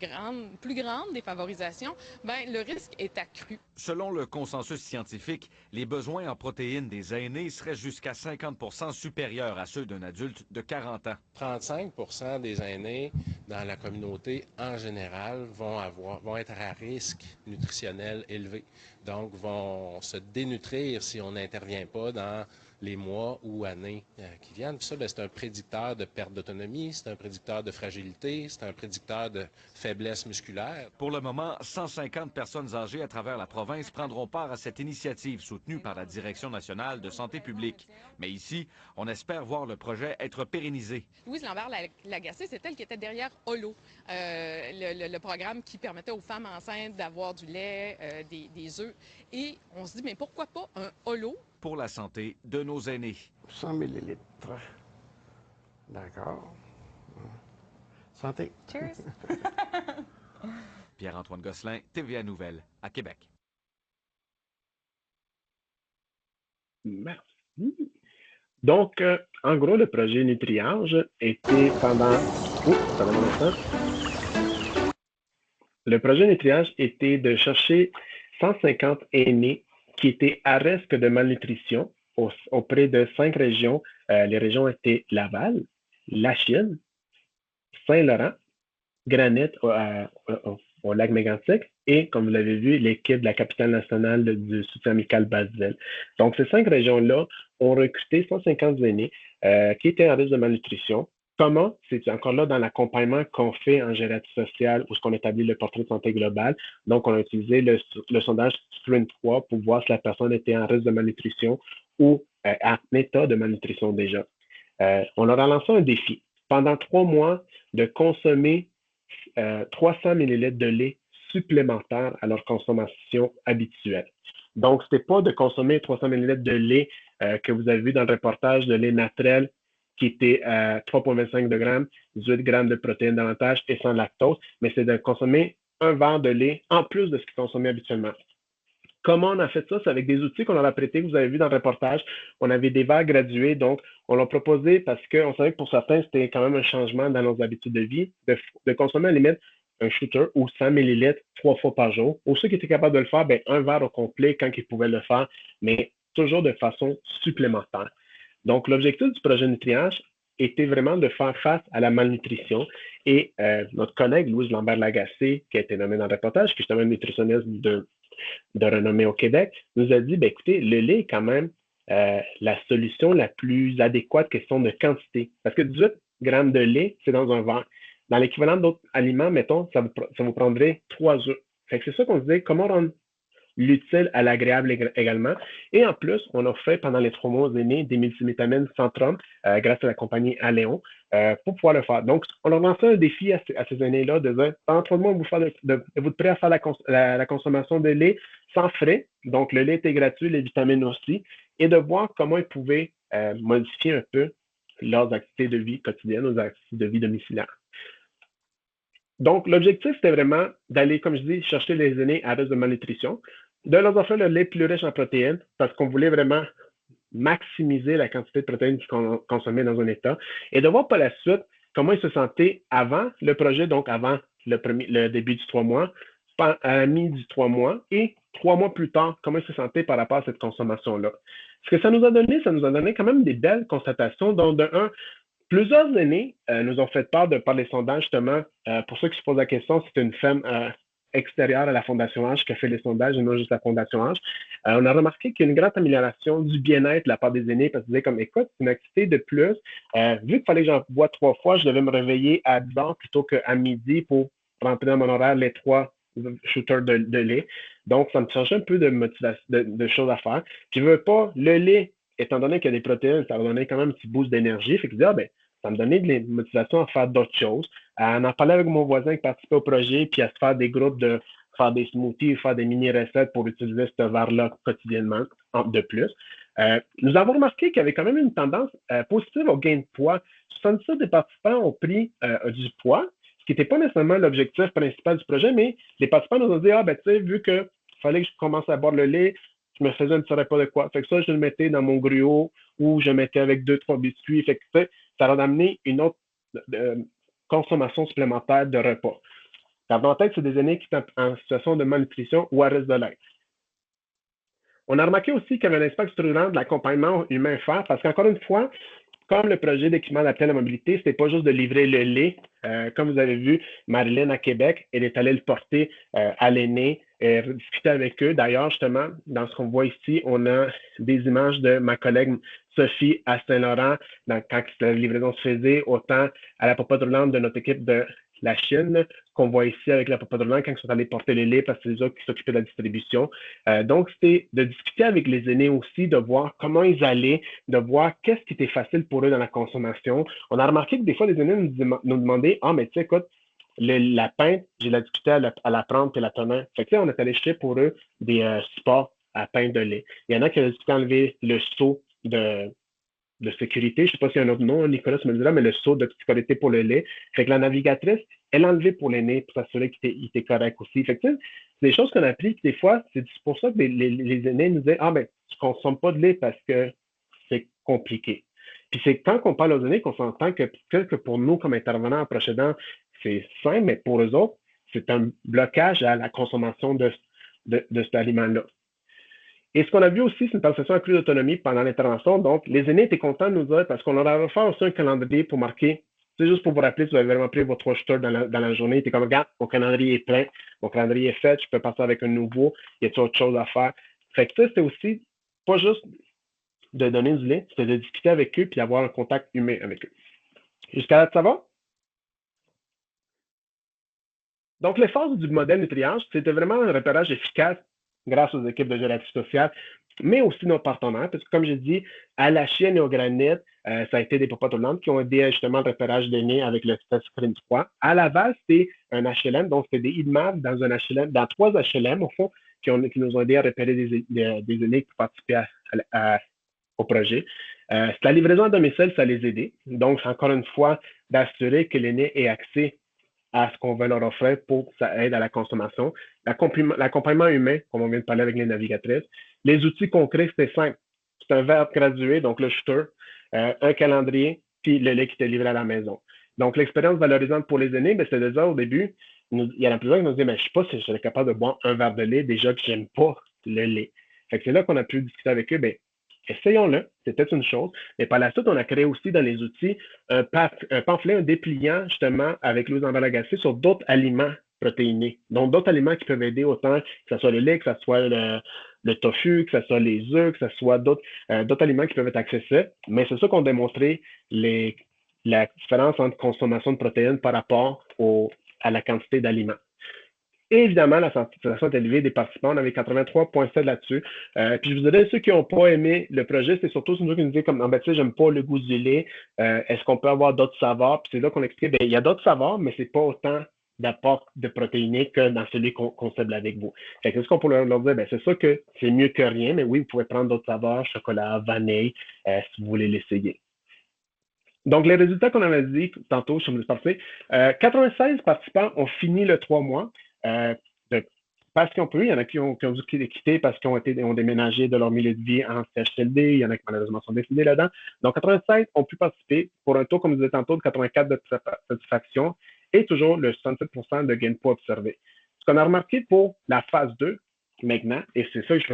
plus grande défavorisation, ben, le risque est accru. Selon le consensus scientifique, les besoins en protéines des aînés seraient jusqu'à 50% supérieurs à ceux d'un adulte de 40 ans. 35% des aînés dans la communauté en général vont être à risque nutritionnel élevé. Donc, vont se dénutrir si on n'intervient pas dans les mois ou années qui viennent. Puis ça, bien, c'est un prédicteur de perte d'autonomie, c'est un prédicteur de fragilité, c'est un prédicteur de faiblesse musculaire. Pour le moment, 150 personnes âgées à travers la province prendront part à cette initiative soutenue par la Direction nationale de santé publique. Mais ici, on espère voir le projet être pérennisé. Louise Lambert-Lagacé, c'est elle qui était derrière Holo, le programme qui permettait aux femmes enceintes d'avoir du lait, des œufs. Et on se dit, mais pourquoi pas un Holo? Pour la santé de nos aînés. 100 millilitres. D'accord. Santé. Cheers. Pierre-Antoine Gosselin, TVA Nouvelles, à Québec. Merci. Donc, en gros, le projet Nutriage était pendant... ça va un instant. Le projet Nutriage était de chercher 150 aînés qui étaient à risque de malnutrition auprès de 5 régions. Les régions étaient Laval, Lachine, Saint-Laurent, Granite au lac Mégantic et, comme vous l'avez vu, l'équipe de la capitale nationale du soutien amical Basseville. Donc, ces 5 régions-là ont recruté 150 aînés qui étaient en risque de malnutrition. Comment? C'est encore là dans l'accompagnement qu'on fait en gériatrie sociale où on établit le portrait de santé global. Donc, on a utilisé le sondage Sprint 3 pour voir si la personne était en risque de malnutrition ou en état de malnutrition déjà. On leur a lancé un défi. Pendant 3 mois, de consommer 300 ml de lait supplémentaire à leur consommation habituelle. Donc, ce n'était pas de consommer 300 ml de lait que vous avez vu dans le reportage de lait naturel qui était à 3,25 g, 18 g de protéines davantage et sans lactose, mais c'est de consommer un verre de lait en plus de ce qu'ils consommaient habituellement. Comment on a fait ça? C'est avec des outils qu'on leur a prêtés, que vous avez vu dans le reportage. On avait des verres gradués, donc on l'a proposé parce qu'on savait que pour certains, c'était quand même un changement dans nos habitudes de vie, de consommer à la limite un shooter ou 100 ml 3 fois par jour. Ou ceux qui étaient capables de le faire, un verre au complet quand ils pouvaient le faire, mais toujours de façon supplémentaire. Donc, l'objectif du projet Nutriage était vraiment de faire face à la malnutrition. Et notre collègue Louise Lambert-Lagacé, qui a été nommée dans le reportage, qui est justement une nutritionniste de renommée au Québec, nous a dit, écoutez, le lait est quand même la solution la plus adéquate question de quantité. Parce que 18 grammes de lait, c'est dans un verre. Dans l'équivalent d'autres aliments, mettons, ça vous prendrait 3 œufs. Fait que c'est ça qu'on se disait, comment rendre l'utile à l'agréable également. Et en plus, on a fait pendant les 3 mois aux aînés des multivitamines Centrum grâce à la compagnie Aléon pour pouvoir le faire. Donc, on leur lançait un défi à ces aînés-là de dire, pendant 3 mois, vous êtes prêts à faire la consommation de lait sans frais. Donc, le lait était gratuit, les vitamines aussi, et de voir comment ils pouvaient modifier un peu leurs activités de vie quotidiennes, leurs activités de vie domiciliaires. Donc, l'objectif, c'était vraiment d'aller, comme je dis, chercher les aînés à risque de malnutrition, de leur offrir le lait plus riche en protéines, parce qu'on voulait vraiment maximiser la quantité de protéines qu'ils consommaient dans un état, et de voir par la suite comment ils se sentaient avant le projet, donc avant le début du 3 mois, à la mi du 3 mois, et 3 mois plus tard, comment ils se sentaient par rapport à cette consommation-là. Ce que ça nous a donné quand même des belles constatations, dont de un, plusieurs aînés nous ont fait part par les sondages, justement. Pour ceux qui se posent la question, c'est une femme extérieure à la Fondation H qui a fait les sondages et non juste la Fondation H. On a remarqué qu'il y a une grande amélioration du bien-être de la part des aînés parce qu'ils disaient comme, écoute, c'est une activité de plus. Vu qu'il fallait que j'en bois 3 fois, je devais me réveiller à 10 heures plutôt qu'à midi pour rentrer dans mon horaire les 3 shooters de lait. Donc, ça me changeait un peu de motivation, de choses à faire. Je ne veux pas, le lait, étant donné qu'il y a des protéines, ça va donner quand même un petit boost d'énergie. Fait que je dis, ça me donnait de la motivation à faire d'autres choses, à en parler avec mon voisin qui participait au projet, puis à se faire des groupes de faire des smoothies, faire des mini-recettes pour utiliser ce verre-là quotidiennement de plus. Nous avons remarqué qu'il y avait quand même une tendance positive au gain de poids. 77 des participants ont pris du poids, ce qui n'était pas nécessairement l'objectif principal du projet, mais les participants nous ont dit, tu sais, vu qu'il fallait que je commence à boire le lait, je me faisais un petit repas de quoi. Fait que ça, je le mettais dans mon gruau ou je mettais avec 2-3 biscuits. Fait que ça a amené une autre consommation supplémentaire de repas. Gardons en tête, c'est des aînés qui sont en situation de malnutrition ou à risque de l'être. On a remarqué aussi qu'il y avait un impact structurant de l'accompagnement humain-faire parce qu'encore une fois, comme le projet d'équipement adapté à la mobilité, ce n'était pas juste de livrer le lait. Comme vous avez vu, Marilyn à Québec, elle est allée le porter à l'aîné, discuter avec eux. D'ailleurs, justement, dans ce qu'on voit ici, on a des images de ma collègue Sophie à Saint-Laurent, quand la livraison se faisait, autant à la popote roulante de notre équipe de la Chine, qu'on voit ici avec la popote roulante quand ils sont allés porter le lait parce que c'est eux qui s'occupaient de la distribution. Donc, c'était de discuter avec les aînés aussi, de voir comment ils allaient, de voir qu'est-ce qui était facile pour eux dans la consommation. On a remarqué que des fois, les aînés nous demandaient « Ah, mais tu sais, écoute, la pinte, j'ai la difficulté à la prendre et la tenir. » Fait que on est allé chercher pour eux des supports à pinte de lait. Il y en a qui ont difficulté à enlever le seau de sécurité. Je ne sais pas s'il y a un autre nom, Nicolas me le dira, mais le seau de sécurité pour le lait. Fait que la navigatrice, elle l'a enlevé pour l'aîné pour s'assurer qu'il était correct aussi. Fait que c'est des choses qu'on applique des fois. C'est pour ça que les aînés nous disent « Ah, ben, tu ne consommes pas de lait parce que c'est compliqué. » Puis c'est quand on parle aux aînés qu'on s'entend que peut-être que pour nous, comme intervenants en proche aidant, c'est simple, mais pour eux autres, c'est un blocage à la consommation de cet aliment-là. Et ce qu'on a vu aussi, c'est une perception accrue d'autonomie pendant l'intervention. Donc, les aînés étaient contents de nous dire, parce qu'on leur a offert aussi un calendrier pour marquer, c'est juste pour vous rappeler, si vous avez vraiment pris votre 3 shooters dans la journée, était comme, regarde, mon calendrier est plein, mon calendrier est fait, je peux passer avec un nouveau, il y a autre chose à faire. Fait que ça, c'était aussi pas juste de donner du lait, c'était de discuter avec eux puis d'avoir un contact humain avec eux. Jusqu'à là, ça va? Donc, l'effort du modèle Nutriage, c'était vraiment un repérage efficace grâce aux équipes de génétique sociale, mais aussi nos partenaires, parce que comme j'ai dit, à la Chine et au granit, ça a été des popotes roulantes qui ont aidé justement le repérage d'aînés avec le test Sprint 3. À Laval, c'était un HLM, donc c'était des IDMAV dans un HLM, dans 3 HLM, au fond, qui nous ont aidé à repérer des aînés qui participaient au projet. La livraison à domicile, ça les aidait. Donc, c'est encore une fois d'assurer que l'aîné ait accès à ce qu'on veut leur offrir pour que ça aide à la consommation. L'accompagnement humain, comme on vient de parler avec les navigatrices. Les outils concrets, c'était simple. C'est un verbe gradué, donc le shooter, un calendrier, puis le lait qui était livré à la maison. Donc, l'expérience valorisante pour les aînés, c'est de dire au début, il y en a plusieurs qui nous disent, mais je ne sais pas si je serais capable de boire un verre de lait, déjà que je n'aime pas le lait. Fait que c'est là qu'on a pu discuter avec eux, essayons-le, c'est peut-être une chose. Mais par la suite, on a créé aussi dans les outils un pamphlet, un dépliant, justement, avec Louise Lambert-Lagacé sur d'autres aliments protéinés. Donc, d'autres aliments qui peuvent aider autant que ce soit le lait, que ce soit le tofu, que ce soit les œufs, que ce soit d'autres aliments qui peuvent être accessibles. Mais c'est ça qu'on a démontré la différence entre consommation de protéines par rapport à la quantité d'aliments. Et évidemment, la satisfaction est élevée des participants. On avait 83,7 là-dessus. Puis je vous dirais, ceux qui n'ont pas aimé le projet, c'est surtout ceux qui nous disaient comme, non, ben, tu sais, j'aime pas le goût du lait. Est-ce qu'on peut avoir d'autres saveurs? Puis c'est là qu'on explique, il y a d'autres saveurs, mais c'est pas autant d'apport de protéines que dans celui qu'on cible avec vous. Fait que ce qu'on pourrait leur dire, c'est sûr que c'est mieux que rien, mais oui, vous pouvez prendre d'autres saveurs, chocolat, vanille, si vous voulez l'essayer. Donc, les résultats qu'on avait dit tantôt, je me suis passé, 96 participants ont fini le 3 mois. Parce qu'ils ont pu, il y en a qui ont dû quitter parce qu'ils ont déménagé de leur milieu de vie en CHSLD, il y en a qui malheureusement sont décédés là-dedans. Donc, 96 ont pu participer pour un taux, comme je disais tantôt, de 84 de satisfaction et toujours le 67% de gain de poids observé. Ce qu'on a remarqué pour la phase 2, maintenant, et c'est ça que je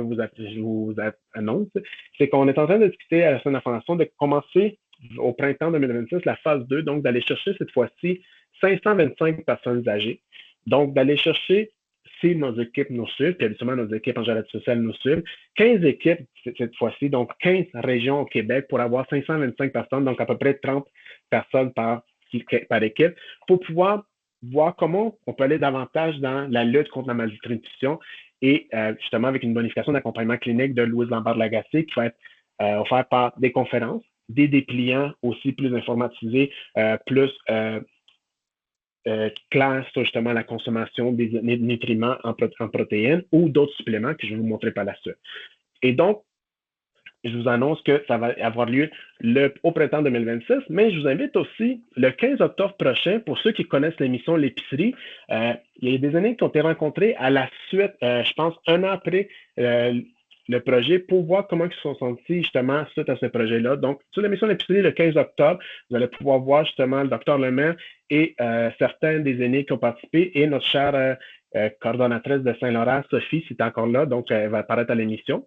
vous annonce, c'est qu'on est en train de discuter à la Centre d'information de commencer au printemps 2026 la phase 2, donc d'aller chercher cette fois-ci 525 personnes âgées. Donc, d'aller chercher, si nos équipes nous suivent, puis habituellement nos équipes en général sociale nous suivent, 15 équipes cette fois-ci, donc 15 régions au Québec pour avoir 525 personnes, donc à peu près 30 personnes par équipe, pour pouvoir voir comment on peut aller davantage dans la lutte contre la malnutrition et justement avec une bonification d'accompagnement clinique de Louise Lambert-Lagacé qui va être offerte par des conférences, des dépliants aussi plus informatisés, plus clair sur justement la consommation des nutriments en protéines ou d'autres suppléments que je vais vous montrer par la suite. Et donc, je vous annonce que ça va avoir lieu au printemps 2026, mais je vous invite aussi le 15 octobre prochain, pour ceux qui connaissent l'émission L'épicerie, il y a des années qui ont été rencontrés à la suite, je pense, un an après le projet pour voir comment ils se sont sentis justement suite à ce projet-là. Donc, sur l'émission L'épicerie, le 15 octobre, vous allez pouvoir voir justement le Dr Lemaire et certains des aînés qui ont participé et notre chère coordonnatrice de Saint-Laurent, Sophie, c'est encore là, donc elle va apparaître à l'émission.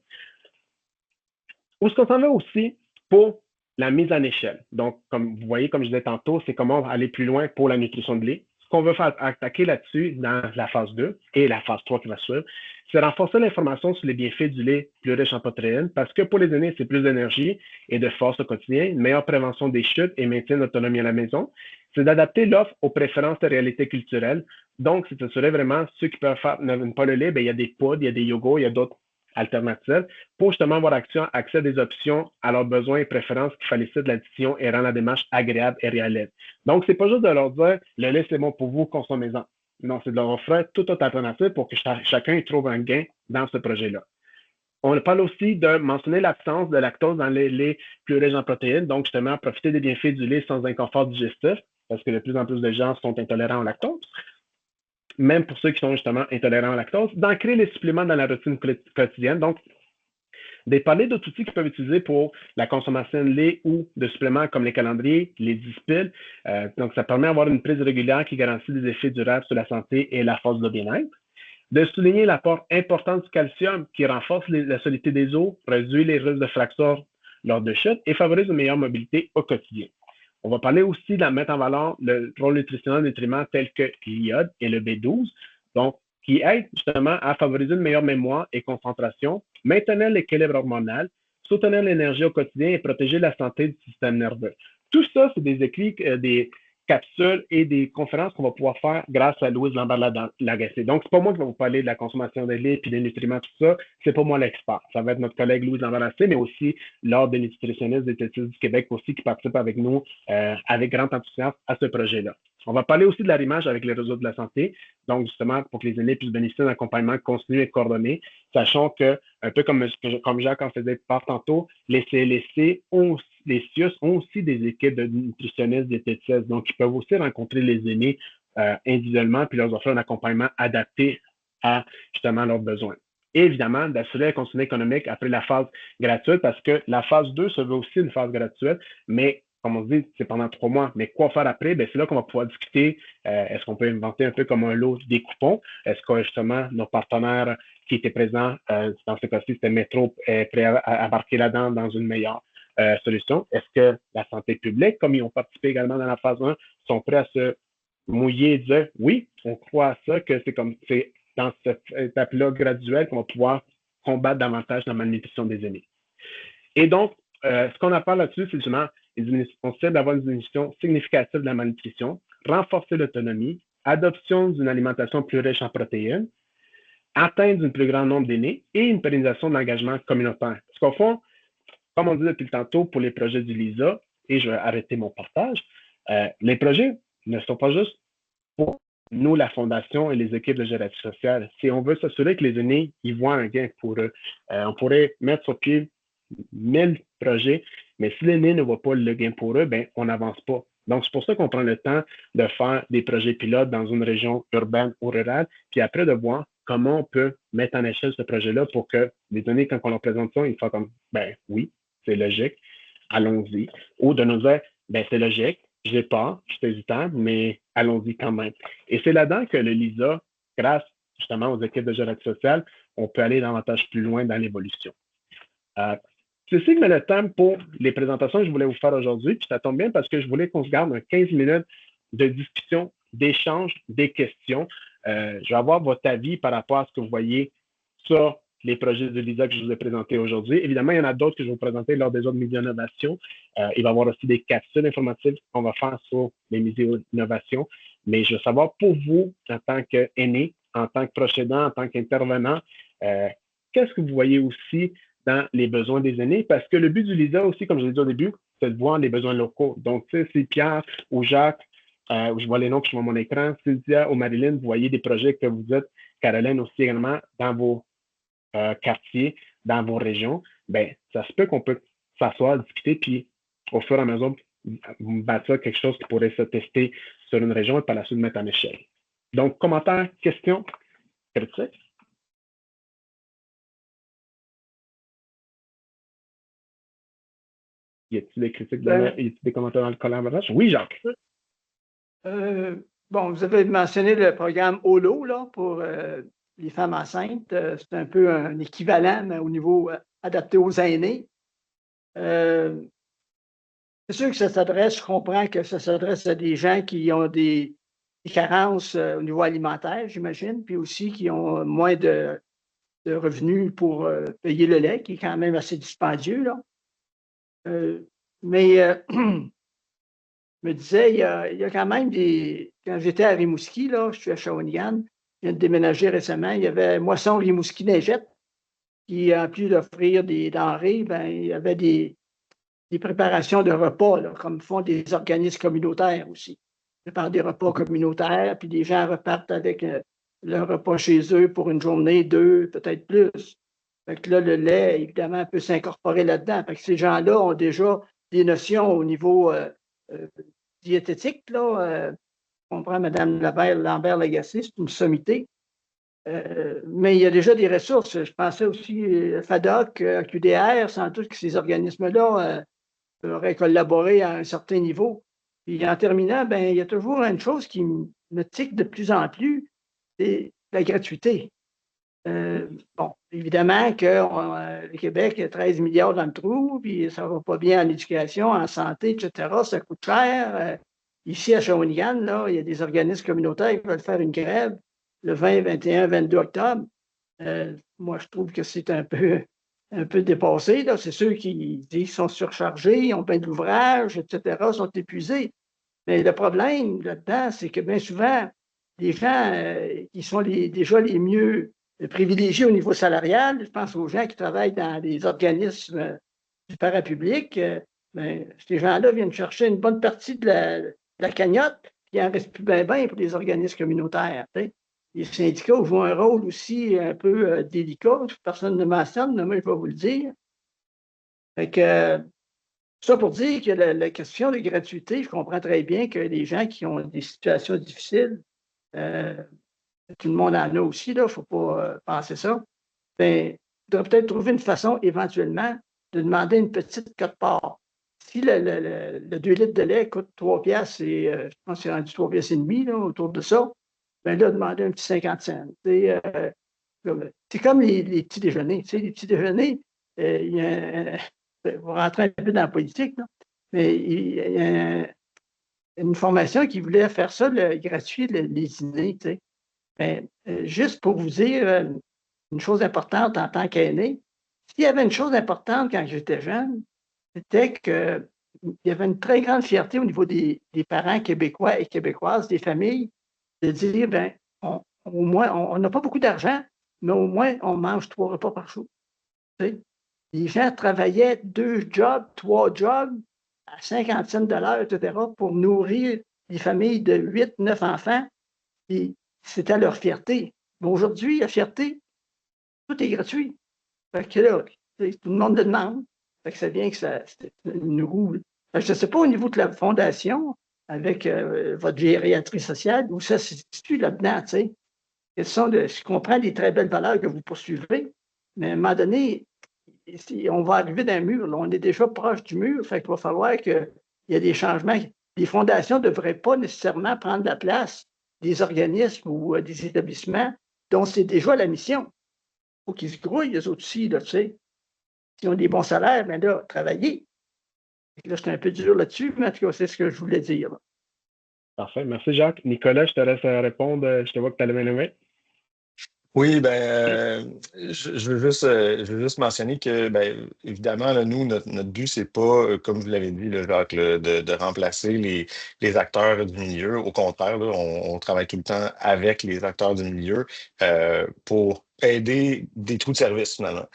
Où est-ce qu'on s'en va aussi pour la mise en échelle? Donc, comme vous voyez, comme je disais tantôt, c'est comment aller plus loin pour la nutrition de lait. qu'on veut faire attaquer là-dessus dans la phase 2 et la phase 3 qui va suivre, c'est renforcer l'information sur les bienfaits du lait plus riche en protéines parce que pour les aînés, c'est plus d'énergie et de force au quotidien, une meilleure prévention des chutes et maintien d'autonomie à la maison. C'est d'adapter l'offre aux préférences de réalité culturelle. Donc, c'est d'assurer vraiment ceux qui peuvent faire ne pas le lait, il y a des poudres, il y a des yogos, il y a d'autres alternatives pour justement avoir accès à des options à leurs besoins et préférences qui facilitent l'addition et rendent la démarche agréable et réaliste. Donc, c'est pas juste de leur dire le lait, c'est bon pour vous, consommez-en. Non, c'est de leur offrir toute autre alternative pour que chacun trouve un gain dans ce projet-là. On parle aussi de mentionner l'absence de lactose dans les laits plus riches en protéines, donc justement profiter des bienfaits du lait sans inconfort digestif, parce que de plus en plus de gens sont intolérants au lactose. Même pour ceux qui sont justement intolérants au lactose, d'ancrer les suppléments dans la routine quotidienne. Donc, de parler d'autres outils qu'ils peuvent utiliser pour la consommation de lait ou de suppléments comme les calendriers, les dispiles. Donc, ça permet d'avoir une prise régulière qui garantit des effets durables sur la santé et la force de bien-être. De souligner l'apport important du calcium qui renforce la solidité des os, réduit les risques de fractures lors de chute et favorise une meilleure mobilité au quotidien. On va parler aussi de mettre en valeur le rôle nutritionnel de nutriments tels que l'iode et le B12, donc qui aident justement à favoriser une meilleure mémoire et concentration, maintenir l'équilibre hormonal, soutenir l'énergie au quotidien et protéger la santé du système nerveux. Tout ça, c'est des écrits, des capsules et des conférences qu'on va pouvoir faire grâce à Louise Lambert-Lagacé. Donc, c'est pas moi qui vais vous parler de la consommation de lait et des nutriments, tout ça. C'est pas moi l'expert. Ça va être notre collègue Louise Lambert-Lagacé, mais aussi l'Ordre des nutritionnistes des études du Québec aussi qui participe avec nous avec grand enthousiasme à ce projet-là. On va parler aussi de l'arrimage avec les réseaux de la santé, donc justement pour que les aînés puissent bénéficier d'un accompagnement continu et coordonné, sachant que, un peu comme Jacques en faisait part tantôt, les CLSC les CIUS ont aussi des équipes de nutritionnistes, diététistes, donc ils peuvent aussi rencontrer les aînés individuellement puis leur offrir un accompagnement adapté à justement leurs besoins. Et évidemment, d'assurer la continuité économique après la phase gratuite, parce que la phase 2 se veut aussi une phase gratuite, mais comme on se dit, c'est pendant 3 mois. Mais quoi faire après? C'est là qu'on va pouvoir discuter. Est-ce qu'on peut inventer un peu comme un lot des coupons? Est-ce que justement nos partenaires qui étaient présents, dans ce cas-ci, c'était Métro, prêt à embarquer là-dedans dans une meilleure solution? Est-ce que la santé publique, comme ils ont participé également dans la phase 1, sont prêts à se mouiller et dire oui, on croit à ça, que c'est dans cette étape-là graduelle qu'on va pouvoir combattre davantage la malnutrition des aînés. Et donc, ce qu'on appelle là-dessus, c'est justement on cible d'avoir une diminution significative de la malnutrition, renforcer l'autonomie, adoption d'une alimentation plus riche en protéines, atteindre un plus grand nombre d'aînés et une pérennisation de l'engagement communautaire. Parce qu'au fond, comme on dit depuis tantôt pour les projets du LISA, et je vais arrêter mon partage, les projets ne sont pas juste pour nous, la Fondation et les équipes de gestion sociale. Si on veut s'assurer que les aînés y voient un gain pour eux, on pourrait mettre sur pied 1000 projets, mais si l'aîné ne voit pas le gain pour eux, on n'avance pas. Donc, c'est pour ça qu'on prend le temps de faire des projets pilotes dans une région urbaine ou rurale, puis après de voir comment on peut mettre en échelle ce projet-là pour que les aînés, quand on leur présente ça, ils font comme, oui, c'est logique, allons-y. Ou de nous dire, c'est logique, j'ai peur, je suis hésitant, mais allons-y quand même. Et c'est là-dedans que le LISA, grâce justement aux équipes de gestion sociale, on peut aller davantage plus loin dans l'évolution. Ceci qui met le temps pour les présentations que je voulais vous faire aujourd'hui, puis ça tombe bien parce que je voulais qu'on se garde 15 minutes de discussion, d'échange, des questions. Je vais avoir votre avis par rapport à ce que vous voyez sur les projets de LISA que je vous ai présentés aujourd'hui. Évidemment, il y en a d'autres que je vais vous présenter lors des autres Midi Innovation. Il va y avoir aussi des capsules informatives qu'on va faire sur les Midi Innovation. Mais je veux savoir pour vous, en tant qu'aîné, en tant que proche aidant, en tant qu'intervenant, qu'est-ce que vous voyez aussi dans les besoins des aînés? Parce que le but du LISA aussi, comme je l'ai dit au début, c'est de voir les besoins locaux. Donc, tu sais, si Pierre ou Jacques, je vois les noms qui sont sur mon écran, Cynthia ou Marilyn, vous voyez des projets que vous dites, Caroline aussi également, dans vos quartiers, dans vos régions, ça se peut qu'on peut s'asseoir, discuter, puis au fur et à mesure, bâtir quelque chose qui pourrait se tester sur une région et par la suite mettre en échelle. Donc, commentaires, questions, critiques? Y a-t-il des critiques, y a-t-il des commentaires dans le collaboration? Oui, Jacques. Vous avez mentionné le programme HOLO là, pour les femmes enceintes. C'est un peu un équivalent, mais au niveau adapté aux aînés. C'est sûr que ça s'adresse, je comprends que ça s'adresse à des gens qui ont des carences au niveau alimentaire, j'imagine, puis aussi qui ont moins de revenus pour payer le lait, qui est quand même assez dispendieux, là. Mais je me disais, il y a quand même des. Quand j'étais à Rimouski, là, je suis à Shawinigan, je viens de déménager récemment, il y avait Moisson Rimouski Neigette, qui, en plus d'offrir des denrées, ben, il y avait des préparations de repas, là, comme font des organismes communautaires aussi. Ils préparent des repas communautaires, puis les gens repartent avec leur repas chez eux pour une journée, 2, peut-être plus. Fait que là, le lait, évidemment, peut s'incorporer là-dedans. Fait que ces gens-là ont déjà des notions au niveau diététique, là. Je comprends Mme Lambert-Lagacé, c'est une sommité. Mais il y a déjà des ressources. Je pensais aussi FADOC, QDR, sans doute que ces organismes-là auraient collaboré à un certain niveau. Puis en terminant, ben, il y a toujours une chose qui me tique de plus en plus, c'est la gratuité. Bon, évidemment que le Québec a 13 milliards dans le trou, puis ça ne va pas bien en éducation, en santé, etc. Ça coûte cher. Ici, à Shawinigan, là, il y a des organismes communautaires qui veulent faire une grève le 20, 21, 22 octobre. Moi, je trouve que c'est un peu dépassé. Là. C'est ceux qui disent qu'ils sont surchargés, ils ont plein d'ouvrages, etc., sont épuisés. Mais le problème là-dedans, c'est que bien souvent, les gens qui sont déjà les mieux privilégiés au niveau salarial, je pense aux gens qui travaillent dans les organismes du parapublic, ben, ces gens-là viennent chercher une bonne partie de la cagnotte, puis il n'en reste plus bien pour les organismes communautaires. T'sais. Les syndicats jouent un rôle aussi un peu délicat, personne ne mentionne, mais moi je vais vous le dire. Fait que, ça pour dire que la question de gratuité, je comprends très bien que les gens qui ont des situations difficiles, tout le monde en a aussi, il ne faut pas penser ça. Bien, il faudrait peut-être trouver une façon éventuellement de demander une petite cote-part. Si le 2 litres de lait coûte 3 piastres, et je pense que c'est rendu 3 piastres et demi, là, autour de ça, bien là, demander un petit 50 cents. C'est comme les petits déjeuners. Tu sais, les petits déjeuners, il y a on va rentrer un peu dans la politique, là, mais il y a une formation qui voulait faire ça, gratuit, les dîners. Tu sais. Mais, juste pour vous dire une chose importante en tant qu'aîné, s'il y avait une chose importante quand j'étais jeune, c'était qu'il y avait une très grande fierté au niveau des parents québécois et québécoises, des familles, de dire, ben, au moins, on n'a pas beaucoup d'argent, mais au moins, on mange 3 repas par jour. Tu sais. Les gens travaillaient 2 jobs, 3 jobs, à 50 cents de l'heure, etc., pour nourrir des familles de 8, 9 enfants. Et c'était leur fierté. Mais aujourd'hui, la fierté, tout est gratuit. Fait que là, tout le monde le demande. Fait que ça vient que c'est une roue. Je ne sais pas au niveau de la fondation, avec votre gériatrie sociale, où ça se situe là-dedans, tu sais. Je comprends des très belles valeurs que vous poursuivrez, mais à un moment donné, on va arriver d'un mur. Là, on est déjà proche du mur. Fait qu'il va falloir qu'il y ait des changements. Les fondations ne devraient pas nécessairement prendre la place des organismes ou des établissements dont c'est déjà la mission. Il faut qu'ils se grouillent, eux aussi, là, tu sais. S'ils ont des bons salaires, bien là, travailler. Là, j'étais un peu dur là-dessus, mais en tout cas, c'est ce que je voulais dire. Là. Parfait. Merci, Jacques. Nicolas, je te laisse répondre. Je te vois que tu as levé le main. Oui, je veux juste mentionner que, évidemment, là, nous, notre but, c'est pas, comme vous l'avez dit, là, Jacques, là, de remplacer les acteurs du milieu. Au contraire, là, on travaille tout le temps avec les acteurs du milieu pour aider des trous de service, finalement.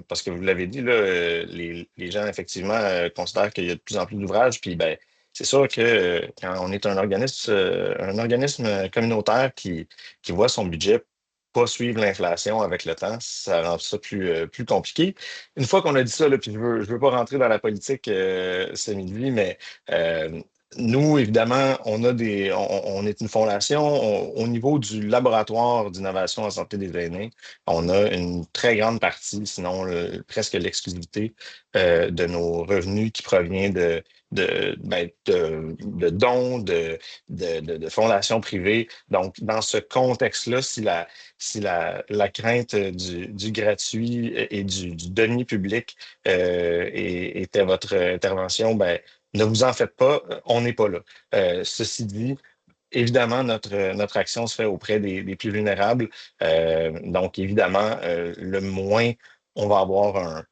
Parce que vous l'avez dit, là, les gens, effectivement, considèrent qu'il y a de plus en plus d'ouvrages, puis c'est sûr que quand on est un organisme communautaire qui voit son budget pas suivre l'inflation avec le temps, ça rend ça plus compliqué. Une fois qu'on a dit ça, là, puis je veux pas rentrer dans la politique ce midi, mais nous, évidemment, on est une fondation. Au niveau du laboratoire d'innovation en santé des aînés, on a une très grande partie, sinon presque l'exclusivité de nos revenus qui provient de dons, de fondations privées. Donc, dans ce contexte-là, si la crainte du gratuit et du denier public était votre intervention, ne vous en faites pas, on n'est pas là. Ceci dit, évidemment, notre action se fait auprès des plus vulnérables. Donc, évidemment, le moins on va avoir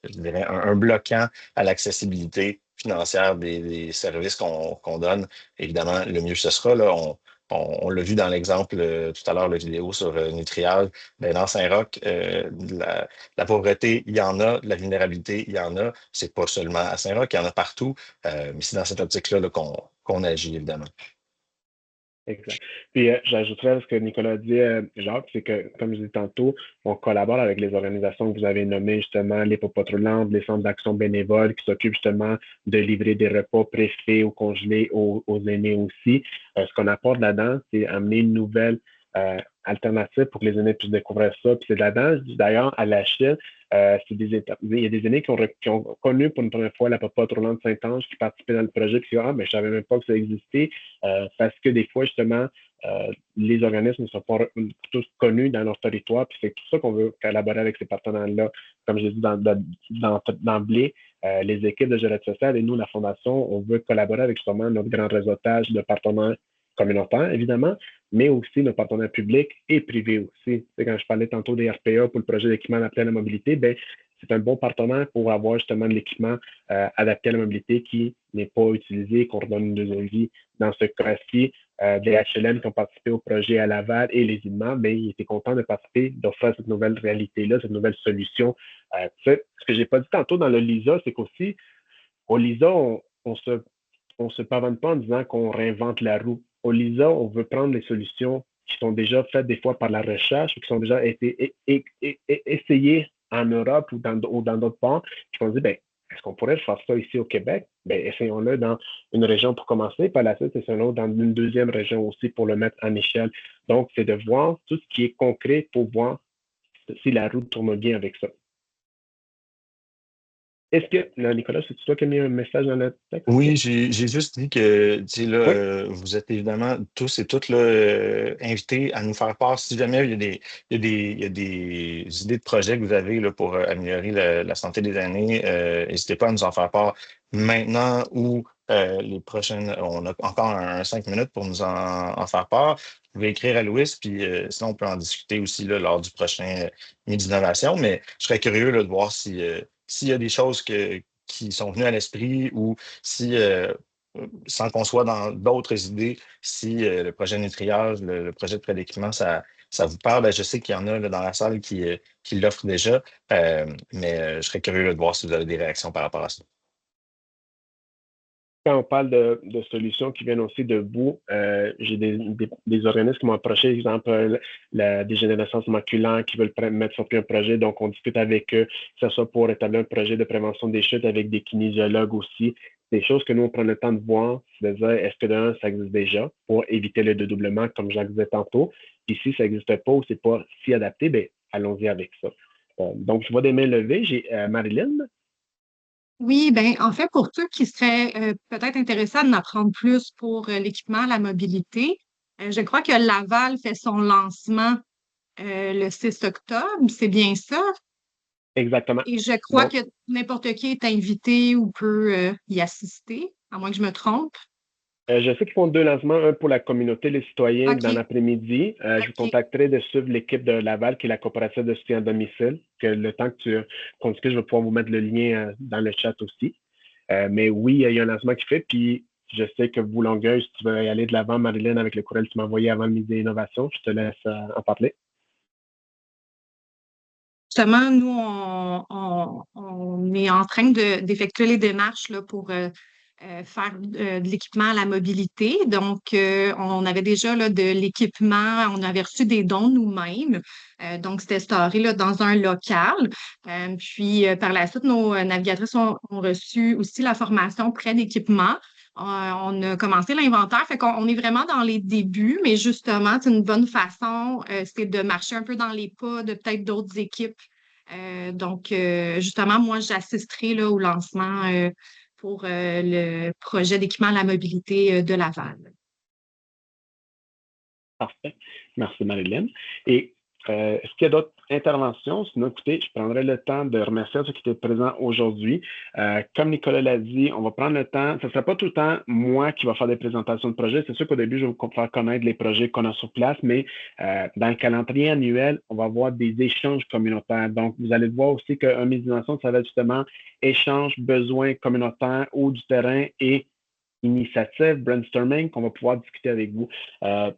je dirais, un bloquant à l'accessibilité financière des services qu'on donne, évidemment, le mieux ce sera. Là, on l'a vu dans l'exemple tout à l'heure, la vidéo sur Nutrial. Ben, dans Saint-Roch, la pauvreté, il y en a, de la vulnérabilité, il y en a. C'est pas seulement à Saint-Roch, il y en a partout. Mais c'est dans cette optique-là là, qu'on agit, évidemment. Exact. Puis j'ajouterais à ce que Nicolas a dit, Jacques, c'est que, comme je disais tantôt, on collabore avec les organisations que vous avez nommées, justement, les Popatroulantes, les centres d'action bénévoles qui s'occupent justement de livrer des repas préfaits ou congelés aux aînés aussi. Ce qu'on apporte là-dedans, c'est amener une nouvelle alternative pour que les aînés puissent découvrir ça. Puis c'est là-dedans, d'ailleurs, à la Chine, il y a des aînés qui ont connu pour une première fois la Popatroulant de Saint-Ange, qui participaient dans le projet, qui disent « Ah, mais je savais même pas que ça existait. » Parce que des fois, justement, les organismes ne sont pas tous connus dans leur territoire, puis c'est pour ça qu'on veut collaborer avec ces partenaires-là. Comme je l'ai dit d'emblée, les équipes de gestion sociale et nous, la Fondation, on veut collaborer avec justement notre grand réseautage de partenaires communautaires, évidemment, mais aussi nos partenaires publics et privés aussi. C'est quand je parlais tantôt des RPA pour le projet d'équipement adapté à la mobilité, ben, c'est un bon partenaire pour avoir justement de l'équipement adapté à la mobilité qui n'est pas utilisé, qu'on redonne une deuxième vie. Dans ce cas-ci, des HLM qui ont participé au projet à Laval et les INMA, ben, ils étaient contents de participer, d'offrir cette nouvelle réalité-là, cette nouvelle solution. Ce que j'ai pas dit tantôt dans le LISA, c'est qu'aussi, au LISA, on se pavane pas en disant qu'on réinvente la roue. Au LISA, on veut prendre les solutions qui sont déjà faites des fois par la recherche ou qui sont déjà été essayées en Europe ou dans d'autres parts, puis on se dit, ben, est-ce qu'on pourrait faire ça ici au Québec? Ben, essayons-le dans une région pour commencer, par la suite, essayons-le dans une deuxième région aussi pour le mettre en échelle. Donc, c'est de voir tout ce qui est concret pour voir si la roue tourne bien avec ça. Est-ce que, là, Nicolas, c'est toi qui as mis un message dans le texte? Oui, j'ai juste dit que, tu sais, là, Oui. vous êtes évidemment tous et toutes là, invités à nous faire part. Si jamais il y a des idées de projets que vous avez là, pour améliorer la santé des aînés, n'hésitez pas à nous en faire part maintenant ou les prochaines. On a encore 5 minutes pour nous en faire part. Vous pouvez écrire à Louis, puis sinon, on peut en discuter aussi là, lors du prochain Midi d'innovation. Mais je serais curieux là, de voir s'il y a des choses qui sont venues à l'esprit ou si, sans qu'on soit dans d'autres idées, si le projet Nutriage, le projet de prêt d'équipement, ça vous parle. Ben, je sais qu'il y en a là, dans la salle qui l'offrent déjà, mais je serais curieux là, de voir si vous avez des réactions par rapport à ça. Quand on parle de solutions qui viennent aussi de vous, j'ai des organismes qui m'ont approché, exemple la dégénérescence maculaire qui veulent mettre sur pied un projet. Donc, on discute avec eux, que ce soit pour établir un projet de prévention des chutes avec des kinésiologues aussi. Des choses que nous, on prend le temps de voir, c'est de dire, est-ce que d'un, ça existe déjà pour éviter le dédoublement, comme Jacques disait tantôt. Puis si ça n'existe pas ou c'est pas si adapté, bien, allons-y avec ça. Donc, je vois des mains levées. J'ai Marilyn. Oui, bien, en fait, pour ceux qui seraient peut-être intéressés à en apprendre plus pour l'équipement, la mobilité, je crois que Laval fait son lancement le 6 octobre, c'est bien ça? Exactement. Et je crois que n'importe qui est invité ou peut y assister, à moins que je me trompe. Je sais qu'ils font 2 lancements, un pour la communauté, les citoyens, dans l'après-midi. Je vous contacterai de suivre l'équipe de Laval, qui est la coopérative de soutien à domicile, que le temps qu'on discute, je vais pouvoir vous mettre le lien dans le chat aussi. Mais oui, il y a un lancement qui fait, puis je sais que vous, Longueuil, si tu veux y aller de l'avant, Marilyn, avec le courriel que tu m'as envoyé avant le midi d'innovation, je te laisse en parler. Justement, nous, on est en train d'effectuer les démarches là, pour faire de l'équipement à la mobilité. Donc, on avait déjà là, de l'équipement, on avait reçu des dons nous-mêmes. Donc, c'était storé là, dans un local. Puis, par la suite, nos navigatrices ont reçu aussi la formation près d'équipement. On a commencé l'inventaire, fait qu'on est vraiment dans les débuts, mais justement, c'est une bonne façon, c'est de marcher un peu dans les pas de peut-être d'autres équipes. Donc, justement, moi, j'assisterai là, au lancement pour le projet d'équipement à la mobilité de Laval. Parfait. Merci, Marilyn. Et Est-ce qu'il y a d'autres interventions? Sinon, écoutez, je prendrai le temps de remercier ceux qui étaient présents aujourd'hui. Comme Nicolas l'a dit, on va prendre le temps. Ce ne sera pas tout le temps moi qui va faire des présentations de projets. C'est sûr qu'au début, je vais vous faire connaître les projets qu'on a sur place, mais dans le calendrier annuel, on va avoir des échanges communautaires. Donc, vous allez voir aussi qu'un mes dimensions, ça va être justement échange, besoins communautaires, haut du terrain et initiative, brainstorming, qu'on va pouvoir discuter avec vous.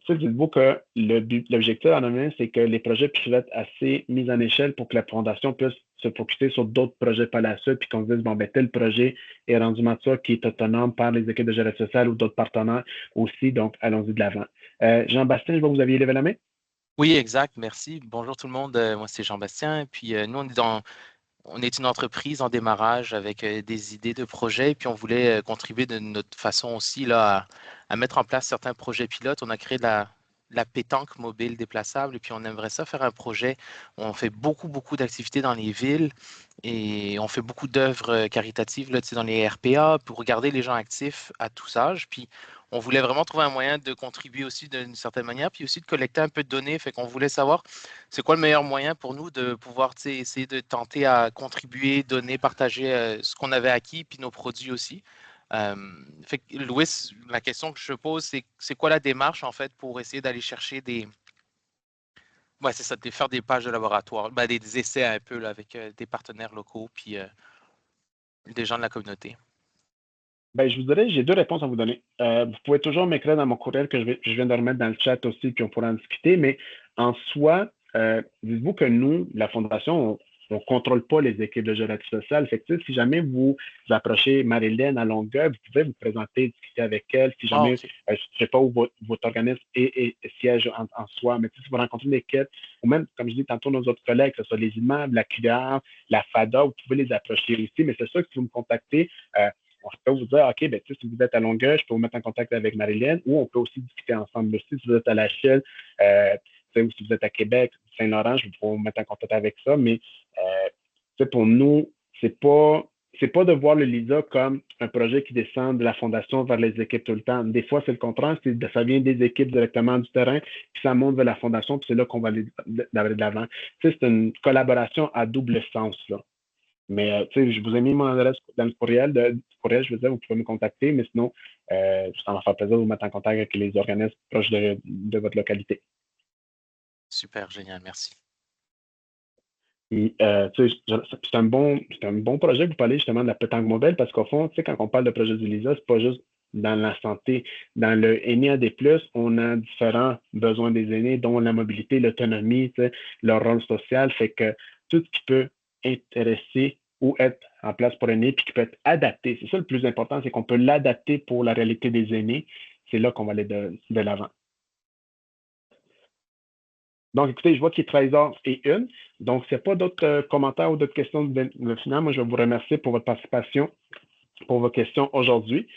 Dites-vous que l'objectif en amont, c'est que les projets puissent être assez mis en échelle pour que la fondation puisse se focuser sur d'autres projets par la suite, puis qu'on se dise, bon, ben, tel projet est rendu mature, qui est autonome par les équipes de gestion sociale ou d'autres partenaires aussi, donc allons-y de l'avant. Jean-Bastien, je vois que vous aviez levé la main. Oui, exact, merci. Bonjour tout le monde, moi c'est Jean-Bastien, puis nous on est une entreprise en démarrage avec des idées de projets, et puis on voulait contribuer de notre façon aussi là, à mettre en place certains projets pilotes. On a créé de la pétanque mobile déplaçable, et puis on aimerait ça faire un projet où on fait beaucoup d'activités dans les villes, et on fait beaucoup d'œuvres caritatives là, dans les RPA pour regarder les gens actifs à tous âges. Puis on voulait vraiment trouver un moyen de contribuer aussi d'une certaine manière, puis aussi de collecter un peu de données. Fait qu'on voulait savoir c'est quoi le meilleur moyen pour nous de pouvoir essayer de tenter à contribuer, donner, partager ce qu'on avait acquis, puis nos produits aussi. Fait que, Louis, la question que je pose, c'est quoi la démarche en fait pour essayer d'aller chercher c'est ça, de faire des pages de laboratoire, des essais un peu là, avec des partenaires locaux, puis des gens de la communauté. Ben, je vous dirais, j'ai deux réponses à vous donner. Vous pouvez toujours m'écrire dans mon courriel que je viens de remettre dans le chat aussi, puis on pourra en discuter. Mais en soi, dites-vous que nous, la Fondation, on ne contrôle pas les équipes de gératie sociale. Fait que, si jamais vous approchez Marie-Hélène à Longueuil, vous pouvez vous présenter, discuter avec elle. Si jamais, je ne sais pas où votre organisme siège en soi, mais si vous rencontrez une équipe, ou même, comme je dis tantôt, nos autres collègues, que ce soit les immeubles, la CUDA, la FADA, vous pouvez les approcher aussi. Mais c'est sûr que si vous me contactez, on peut vous dire, OK, ben, si vous êtes à Longueuil, je peux vous mettre en contact avec Marie-Hélène, ou on peut aussi discuter ensemble aussi. Si vous êtes à La Chelle, ou si vous êtes à Québec, Saint-Laurent, je vais pouvoir vous mettre en contact avec ça. Mais pour nous, c'est pas de voir le LISA comme un projet qui descend de la fondation vers les équipes tout le temps. Des fois, c'est le contraire. Ça vient des équipes directement du terrain, puis ça monte vers la fondation, puis c'est là qu'on va aller de l'avant. C'est une collaboration à double sens, là. Mais je vous ai mis mon adresse dans le courriel. Je veux dire, vous pouvez me contacter, mais sinon, ça va faire plaisir de vous mettre en contact avec les organismes proches de votre localité. Super, génial, merci. C'est un bon projet que vous parlez justement de la pétanque mobile, parce qu'au fond, quand on parle de projet du LISA, c'est pas juste dans la santé. Dans le NIAD+, on a différents besoins des aînés, dont la mobilité, l'autonomie, leur rôle social, fait que tout ce qui peut intéresser ou être en place pour aînés, puis qui peut être adapté. C'est ça le plus important, c'est qu'on peut l'adapter pour la réalité des aînés. C'est là qu'on va aller de l'avant. Donc, écoutez, je vois qu'il est 13h01. Donc, s'il n'y a pas d'autres commentaires ou d'autres questions de final, moi, je vais vous remercier pour votre participation, pour vos questions aujourd'hui.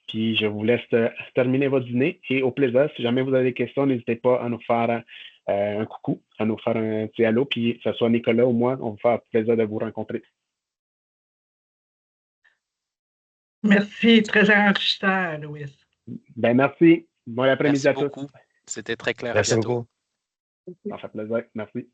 Puis, je vous laisse terminer votre dîner et au plaisir. Si jamais vous avez des questions, n'hésitez pas à nous faire un coucou, à nous faire un petit allô, puis que ce soit Nicolas ou moi, on va faire plaisir de vous rencontrer. Merci, très enrichissant, Louis. Ben, merci. Bon après-midi à tous. Beaucoup. C'était très clair. Merci beaucoup. Ça fait plaisir. Merci.